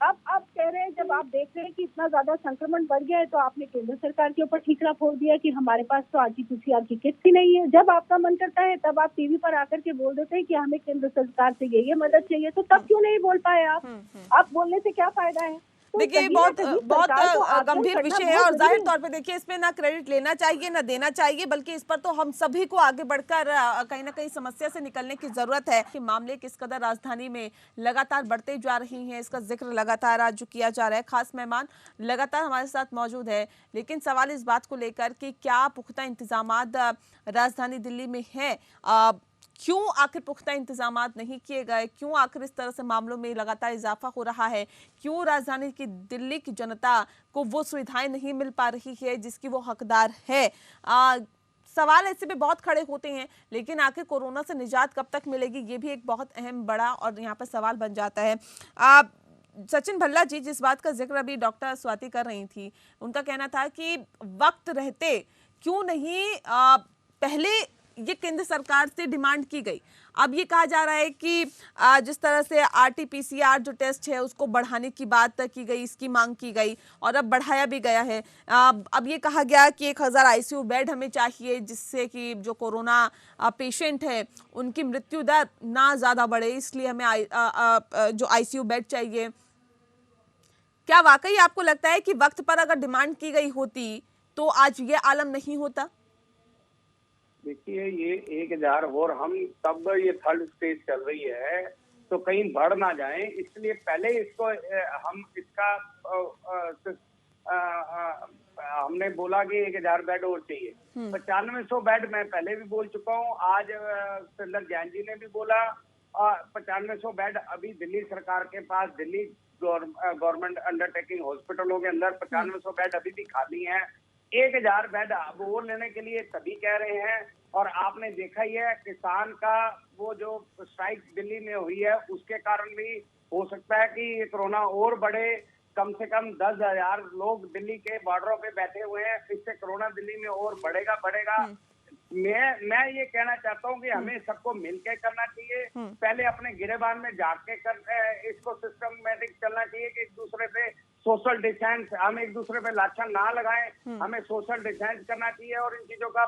अब आप कह रहे हैं, जब आप देख रहे हैं कि इतना ज्यादा संक्रमण बढ़ गया है तो आपने केंद्र सरकार के ऊपर ठीकरा फोड़ दिया कि हमारे पास तो आरटीपीसीआर की किट ही नहीं है। जब आपका मन करता है तब आप टीवी पर आकर के बोल देते हैं कि हमें केंद्र सरकार से ये मदद चाहिए। तो तब क्यों नहीं बोल पाए आप बोलने से क्या फायदा है? देखिए बहुत गंभीर विषय है और जाहिर तौर पे देखिए इसमें ना क्रेडिट लेना चाहिए ना देना चाहिए, बल्कि इस पर तो हम सभी को आगे बढ़कर कहीं ना कहीं समस्या से निकलने की जरूरत है। कि मामले किस कदर राजधानी में लगातार बढ़ते जा रही हैं, इसका जिक्र लगातार आज जो किया जा रहा है। खास मेहमान लगातार हमारे साथ मौजूद है, लेकिन सवाल इस बात को लेकर कि क्या पुख्ता इंतजामात राजधानी दिल्ली में है, क्यों आखिर पुख्ता इंतजामात नहीं किए गए, क्यों आखिर इस तरह से मामलों में लगातार इजाफा हो रहा है, क्यों राजधानी की दिल्ली की जनता को वो सुविधाएं नहीं मिल पा रही है जिसकी वो हकदार है। सवाल ऐसे में बहुत खड़े होते हैं, लेकिन आखिर कोरोना से निजात कब तक मिलेगी, ये भी एक बहुत अहम बड़ा और यहाँ पर सवाल बन जाता है। सचिन भल्ला जी, जिस बात का जिक्र अभी डॉक्टर स्वाति कर रही थी, उनका कहना था कि वक्त रहते क्यों नहीं पहले ये केंद्र सरकार से डिमांड की गई। अब ये कहा जा रहा है कि जिस तरह से आरटीपीसीआर जो टेस्ट है उसको बढ़ाने की बात की गई, इसकी मांग की गई और अब बढ़ाया भी गया है। अब ये कहा गया कि 1000 आईसीयू बेड हमें चाहिए जिससे कि जो कोरोना पेशेंट है उनकी मृत्यु दर ना ज़्यादा बढ़े, इसलिए हमें जो आईसीयू बेड चाहिए। क्या वाकई आपको लगता है कि वक्त पर अगर डिमांड की गई होती तो आज ये आलम नहीं होता? देखिए ये 1000 और हम तब ये थर्ड स्टेज चल रही है तो कहीं बढ़ ना जाए, इसलिए पहले इसको हम इसका हमने बोला कि 1000 बेड और चाहिए। 9500 बेड मैं पहले भी बोल चुका हूँ, आज सुंदर जैन जी ने भी बोला। 9500 बेड अभी दिल्ली सरकार के पास, दिल्ली गवर्नमेंट अंडरटेकिंग हॉस्पिटलों के अंदर 9500 बेड अभी भी खाली हैं। 1000 बेड अब और लेने के लिए सभी कह रहे हैं। और आपने देखा ही है किसान का वो जो स्ट्राइक दिल्ली में हुई है उसके कारण भी हो सकता है कि कोरोना और बढ़े। कम से कम 10,000 लोग दिल्ली के बॉर्डरों पे बैठे हुए हैं, इससे कोरोना दिल्ली में और बढ़ेगा। मैं ये कहना चाहता हूँ कि हमें सबको मिलकर करना चाहिए। पहले अपने गिरेबान में जाके इसको सिस्टमेटिक चलना चाहिए कि एक दूसरे से सोशल डिस्टेंस, हम एक दूसरे पे लाछन ना लगाएं, हमें सोशल डिस्टेंस करना चाहिए और इन चीजों का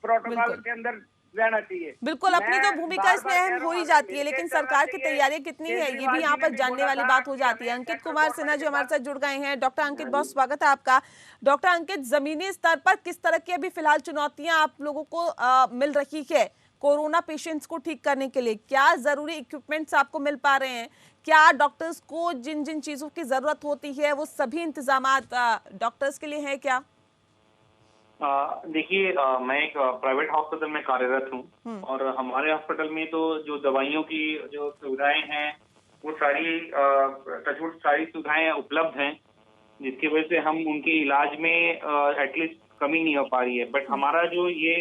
प्रोटोकॉल के अंदर रहना चाहिए। बिल्कुल, अपनी तो भूमिका इसमें अहम हो ही जाती है, लेकिन सरकार की तैयारियां कितनी है ये भी यहाँ पर जानने वाली बात हो जाती है। अंकित कुमार सिन्हा जी हमारे साथ जुड़ गए हैं। डॉक्टर अंकित, बहुत स्वागत है आपका। डॉक्टर अंकित, जमीनी स्तर पर किस तरह की अभी फिलहाल चुनौतियां आप लोगों को मिल रही है कोरोना पेशेंट्स को ठीक करने के लिए? क्या जरूरी इक्विपमेंट्स आपको मिल पा रहे हैं? क्या डॉक्टर्स को जिन जिन चीजों की जरूरत होती है वो सभी इंतजामात डॉक्टर्स के लिए है क्या? देखिए, मैं एक प्राइवेट हॉस्पिटल में कार्यरत हूँ और हमारे हॉस्पिटल में तो जो दवाइयों की जो सुविधाएं हैं वो सारी टचवुड सारी सुविधाएं उपलब्ध हैं, जिसकी वजह से हम उनके इलाज में एटलीस्ट कमी नहीं हो पा रही है। बट हमारा जो ये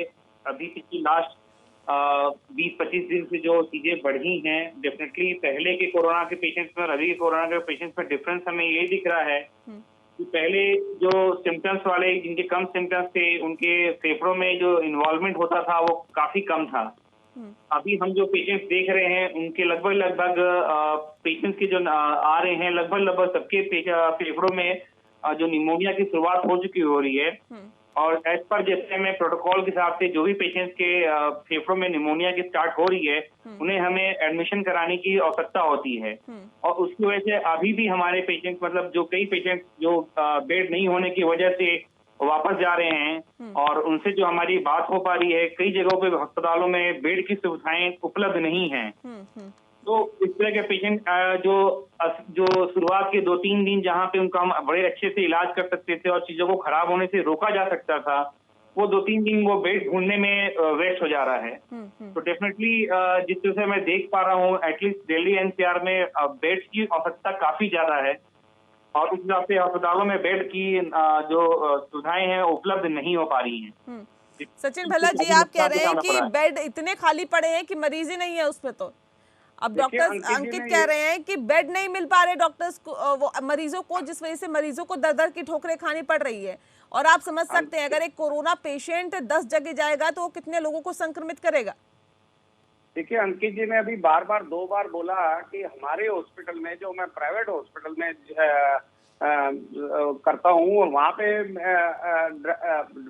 अभी पिछली लास्ट 20-25 दिन से जो चीजें बढ़ी हैं, डेफिनेटली पहले के कोरोना के पेशेंट्स में और अभी के कोरोना के पेशेंट्स में डिफरेंस हमें ये दिख रहा है कि पहले जो सिम्टम्स वाले, जिनके कम सिम्टम्स थे, उनके फेफड़ों में जो इन्वॉल्वमेंट होता था वो काफी कम था। अभी हम जो पेशेंट्स देख रहे हैं उनके लगभग पेशेंट्स के जो आ रहे हैं, लगभग सबके फेफड़ों में जो निमोनिया की शुरुआत हो चुकी हो रही है। और एज पर जैसे हमें प्रोटोकॉल के हिसाब से जो भी पेशेंट्स के फेफड़ों में निमोनिया की स्टार्ट हो रही है उन्हें हमें एडमिशन कराने की आवश्यकता होती है। और उसकी वजह से अभी भी हमारे पेशेंट्स, मतलब जो कई पेशेंट्स जो बेड नहीं होने की वजह से वापस जा रहे हैं और उनसे जो हमारी बात हो पा रही है, कई जगहों पे अस्पतालों में बेड की सुविधाएं उपलब्ध नहीं है। तो इस तरह के पेशेंट जो शुरुआत के 2-3 दिन जहाँ पे उनका हम बड़े अच्छे से इलाज कर सकते थे और चीजों को खराब होने से रोका जा सकता था, वो 2-3 दिन वो बेड ढूंढने में वेस्ट हो जा रहा है। तो डेफिनेटली जिस तरह से मैं देख पा रहा हूँ, एटलीस्ट दिल्ली एनसीआर में बेड्स की आवश्यकता काफी ज्यादा है और उस हिसाब से अस्पतालों में बेड की जो सुविधाएं हैं उपलब्ध नहीं हो पा रही हैं। सचिन भल्ला जी, आप कह रहे हैं कि बेड इतने खाली पड़े हैं कि मरीज ही नहीं है उसमें। तो अब डॉक्टर अंकित कह रहे हैं कि बेड नहीं मिल पा रहे डॉक्टर्स को, वो मरीजों को, जिस वजह से मरीजों को दर दर की ठोकरें खानी पड़ रही है। और आप समझ सकते हैं अगर एक कोरोना पेशेंट 10 जगह जाएगा तो वो कितने लोगों को संक्रमित करेगा। देखिए, अंकित जी ने अभी बार-बार 2 बार बोला कि हमारे हॉस्पिटल में, जो मैं प्राइवेट हॉस्पिटल में करता हूँ, वहाँ पे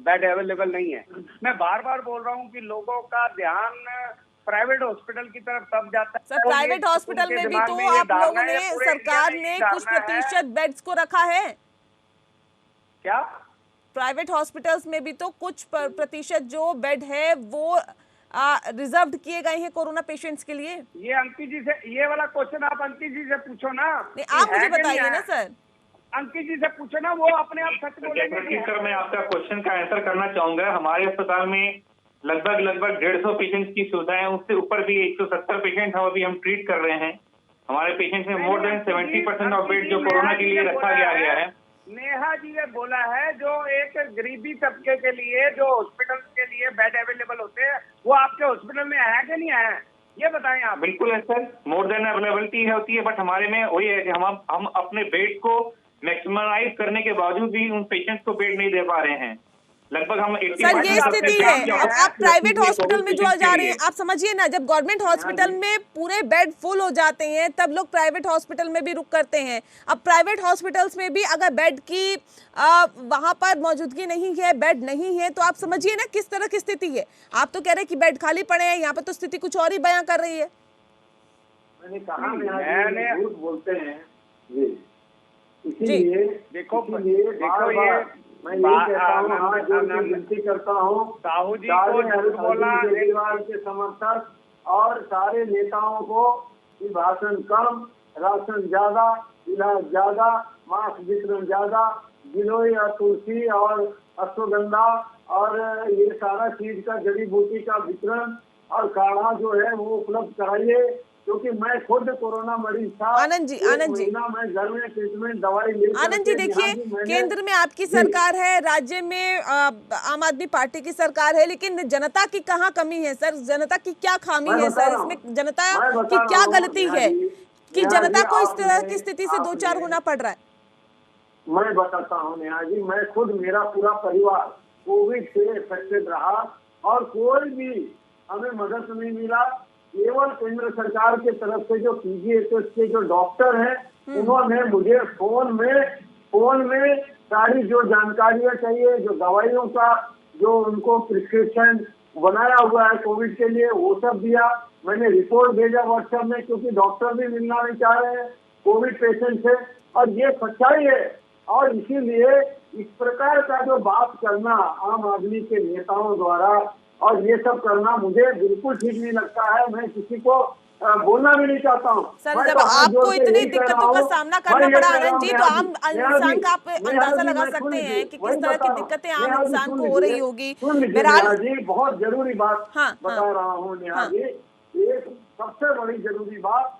बेड अवेलेबल नहीं है। मैं बार-बार बोल रहा हूँ कि लोगों का ध्यान प्राइवेट हॉस्पिटल की तरफ तब जाता है। सर, प्राइवेट हॉस्पिटल में भी तो आप लोगों ने, सरकार ने कुछ प्रतिशत बेड्स को रखा है क्या? प्राइवेट हॉस्पिटल्स में भी तो कुछ प्रतिशत जो बेड है वो रिजर्व किए गए हैं कोरोना पेशेंट्स के लिए। ये अंकित जी से, ये वाला क्वेश्चन आप अंकित जी से पूछो ना। नहीं, आप मुझे बताइए ना सर। अंकित जी से पूछो ना, वो अपने आप सच बोलेंगे। सर, मैं आपका क्वेश्चन का आंसर करना चाहूंगा। हमारे अस्पताल में लगभग 150 पेशेंट्स की सुविधाएं, उससे ऊपर भी 170 पेशेंट अभी हम ट्रीट कर रहे हैं। हमारे पेशेंट्स में मोर देन 70% ऑफ बेड जो कोरोना के लिए रखा गया है। नेहा जी ने बोला है, जो एक गरीबी तबके के लिए जो हॉस्पिटल के लिए बेड अवेलेबल होते हैं, वो आपके हॉस्पिटल में है कि नहीं है, ये बताएं आप। बिल्कुल है सर, मोर देन अवेलेबिलिटी होती है, बट हमारे में वही है कि हम अपने बेड को मैक्सिमलाइज करने के बावजूद भी उन पेशेंट्स को बेड नहीं दे पा रहे हैं। लगभग हम सर, ये स्थिति है। अब आप प्राइवेट हॉस्पिटल में जो जा रहे हैं, आप समझिए ना, जब गवर्नमेंट हॉस्पिटल में पूरे बेड फुल हो जाते हैं तब लोग प्राइवेट हॉस्पिटल में भी रुक करते हैं। अब प्राइवेट हॉस्पिटल्स में भी अगर बेड की वहां पर मौजूदगी नहीं है, बेड नहीं है, तो आप समझिए ना किस तरह की स्थिति है। आप तो कह रहे हैं कि बेड खाली पड़े हैं, यहाँ पर तो स्थिति कुछ और ही बयां कर रही है। मैंने कहा झूठ बोलते हैं इसीलिए देखो ये मैं यही कहता हूँ, हाथ जोड़ के विनती करता हूँ, साहू जी को केजरीवाल के समर्थक और सारे नेताओं को कि भाषण कम, राशन ज्यादा, इलाज ज्यादा, मास्क वितरण ज्यादा, गिलोय और तुलसी और अश्वगंधा और ये सारा चीज का, जड़ी बूटी का वितरण और काढ़ा जो है वो उपलब्ध कराइए, क्योंकि मैं खुद कोरोना मरीज था। आनंद जी, मैं घर में ट्रीटमेंट दवाई ले। आनंद जी, देखिए, केंद्र में आपकी सरकार है, राज्य में आम आदमी पार्टी की सरकार है, लेकिन जनता की कहाँ कमी है सर? जनता की क्या खामी है सर? इसमें जनता की क्या गलती है कि जनता को इस तरह की स्थिति से दो चार होना पड़ रहा है? मैं बताता हूँ नेहा जी, मैं खुद, मेरा पूरा परिवार कोविड से इफेक्टेड रहा और कोई भी हमें मदद नहीं मिला। केवल केंद्र सरकार के तरफ से जो पीजीएचएस के जो डॉक्टर हैं, उन्होंने मुझे फोन में फोन में सारी जो जानकारियां चाहिए, जो दवाइयों का जो उनको प्रिस्क्रिप्शन बनाया हुआ है कोविड के लिए, वो सब दिया। मैंने रिपोर्ट भेजा व्हाट्सएप में, क्योंकि डॉक्टर भी मिलना नहीं चाह रहे हैं कोविड पेशेंट से, और ये सच्चाई है। और इसीलिए इस प्रकार का जो बात करना आम आदमी के नेताओं द्वारा और ये सब करना मुझे बिल्कुल ठीक नहीं लगता है। मैं किसी को बोलना भी नहीं चाहता हूँ। सर, जब आपको इतनी दिक्कतों का सामना करना पड़ा आनंद जी, तो आम इंसान का आप अंदाजा लगा सकते हैं कि किस तरह की दिक्कतें आम इंसान को हो रही होगी। नेहा जी, बहुत जरूरी बात बता रहा हूँ नेहा जी, एक सबसे बड़ी जरूरी बात,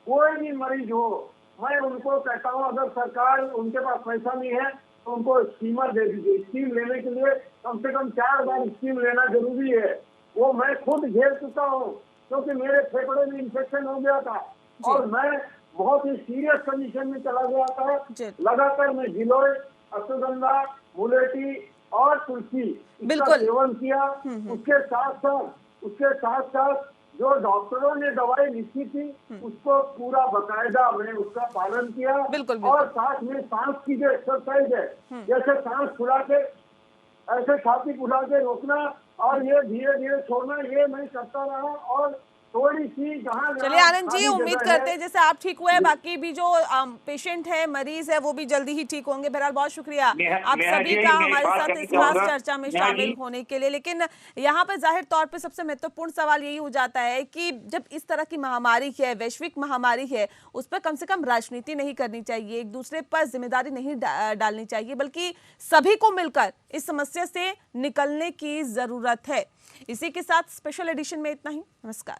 कोई भी मरीज हो, मैं उनको कहता हूँ अगर सरकार उनके पास पैसा नहीं है तो उनको स्टीमर दे दीजिए। स्टीम लेने के लिए कम से कम 4 बार स्टीम लेना जरूरी है। वो मैं खुद झेल चुका हूँ, क्योंकि मेरे फेफड़े में इंफेक्शन हो गया था और मैं बहुत ही सीरियस कंडीशन में चला गया था। लगातार मैं गिलोय, अश्वगंधा, मुलेठी और तुलसी इसका सेवन किया। उसके साथ साथ जो डॉक्टरों ने दवाई लिखी थी उसको पूरा बकायदा मैंने उसका पालन किया। और साथ में सांस की जो एक्सरसाइज है, जैसे सांस फुला के ऐसे छाती फुला के रोकना और ये धीरे धीरे छोड़ना, ये मैं करता रहा। और थोड़ी सी जहाँ चलिए आनंद जी, उम्मीद करते हैं जैसे आप ठीक हुए, बाकी भी जो पेशेंट है, मरीज है, वो भी जल्दी ही ठीक होंगे। बहरहाल बहुत शुक्रिया आप सभी का हमारे साथ इस खास चर्चा में शामिल होने के लिए। लेकिन यहाँ पे जाहिर तौर पे सबसे महत्वपूर्ण सवाल यही हो जाता है कि जब इस तरह की महामारी है, वैश्विक महामारी है, उस पर कम से कम राजनीति नहीं करनी चाहिए, एक दूसरे पर जिम्मेदारी नहीं डालनी चाहिए, बल्कि सभी को मिलकर इस समस्या से निकलने की जरूरत है। इसी के साथ स्पेशल एडिशन में इतना ही। नमस्कार।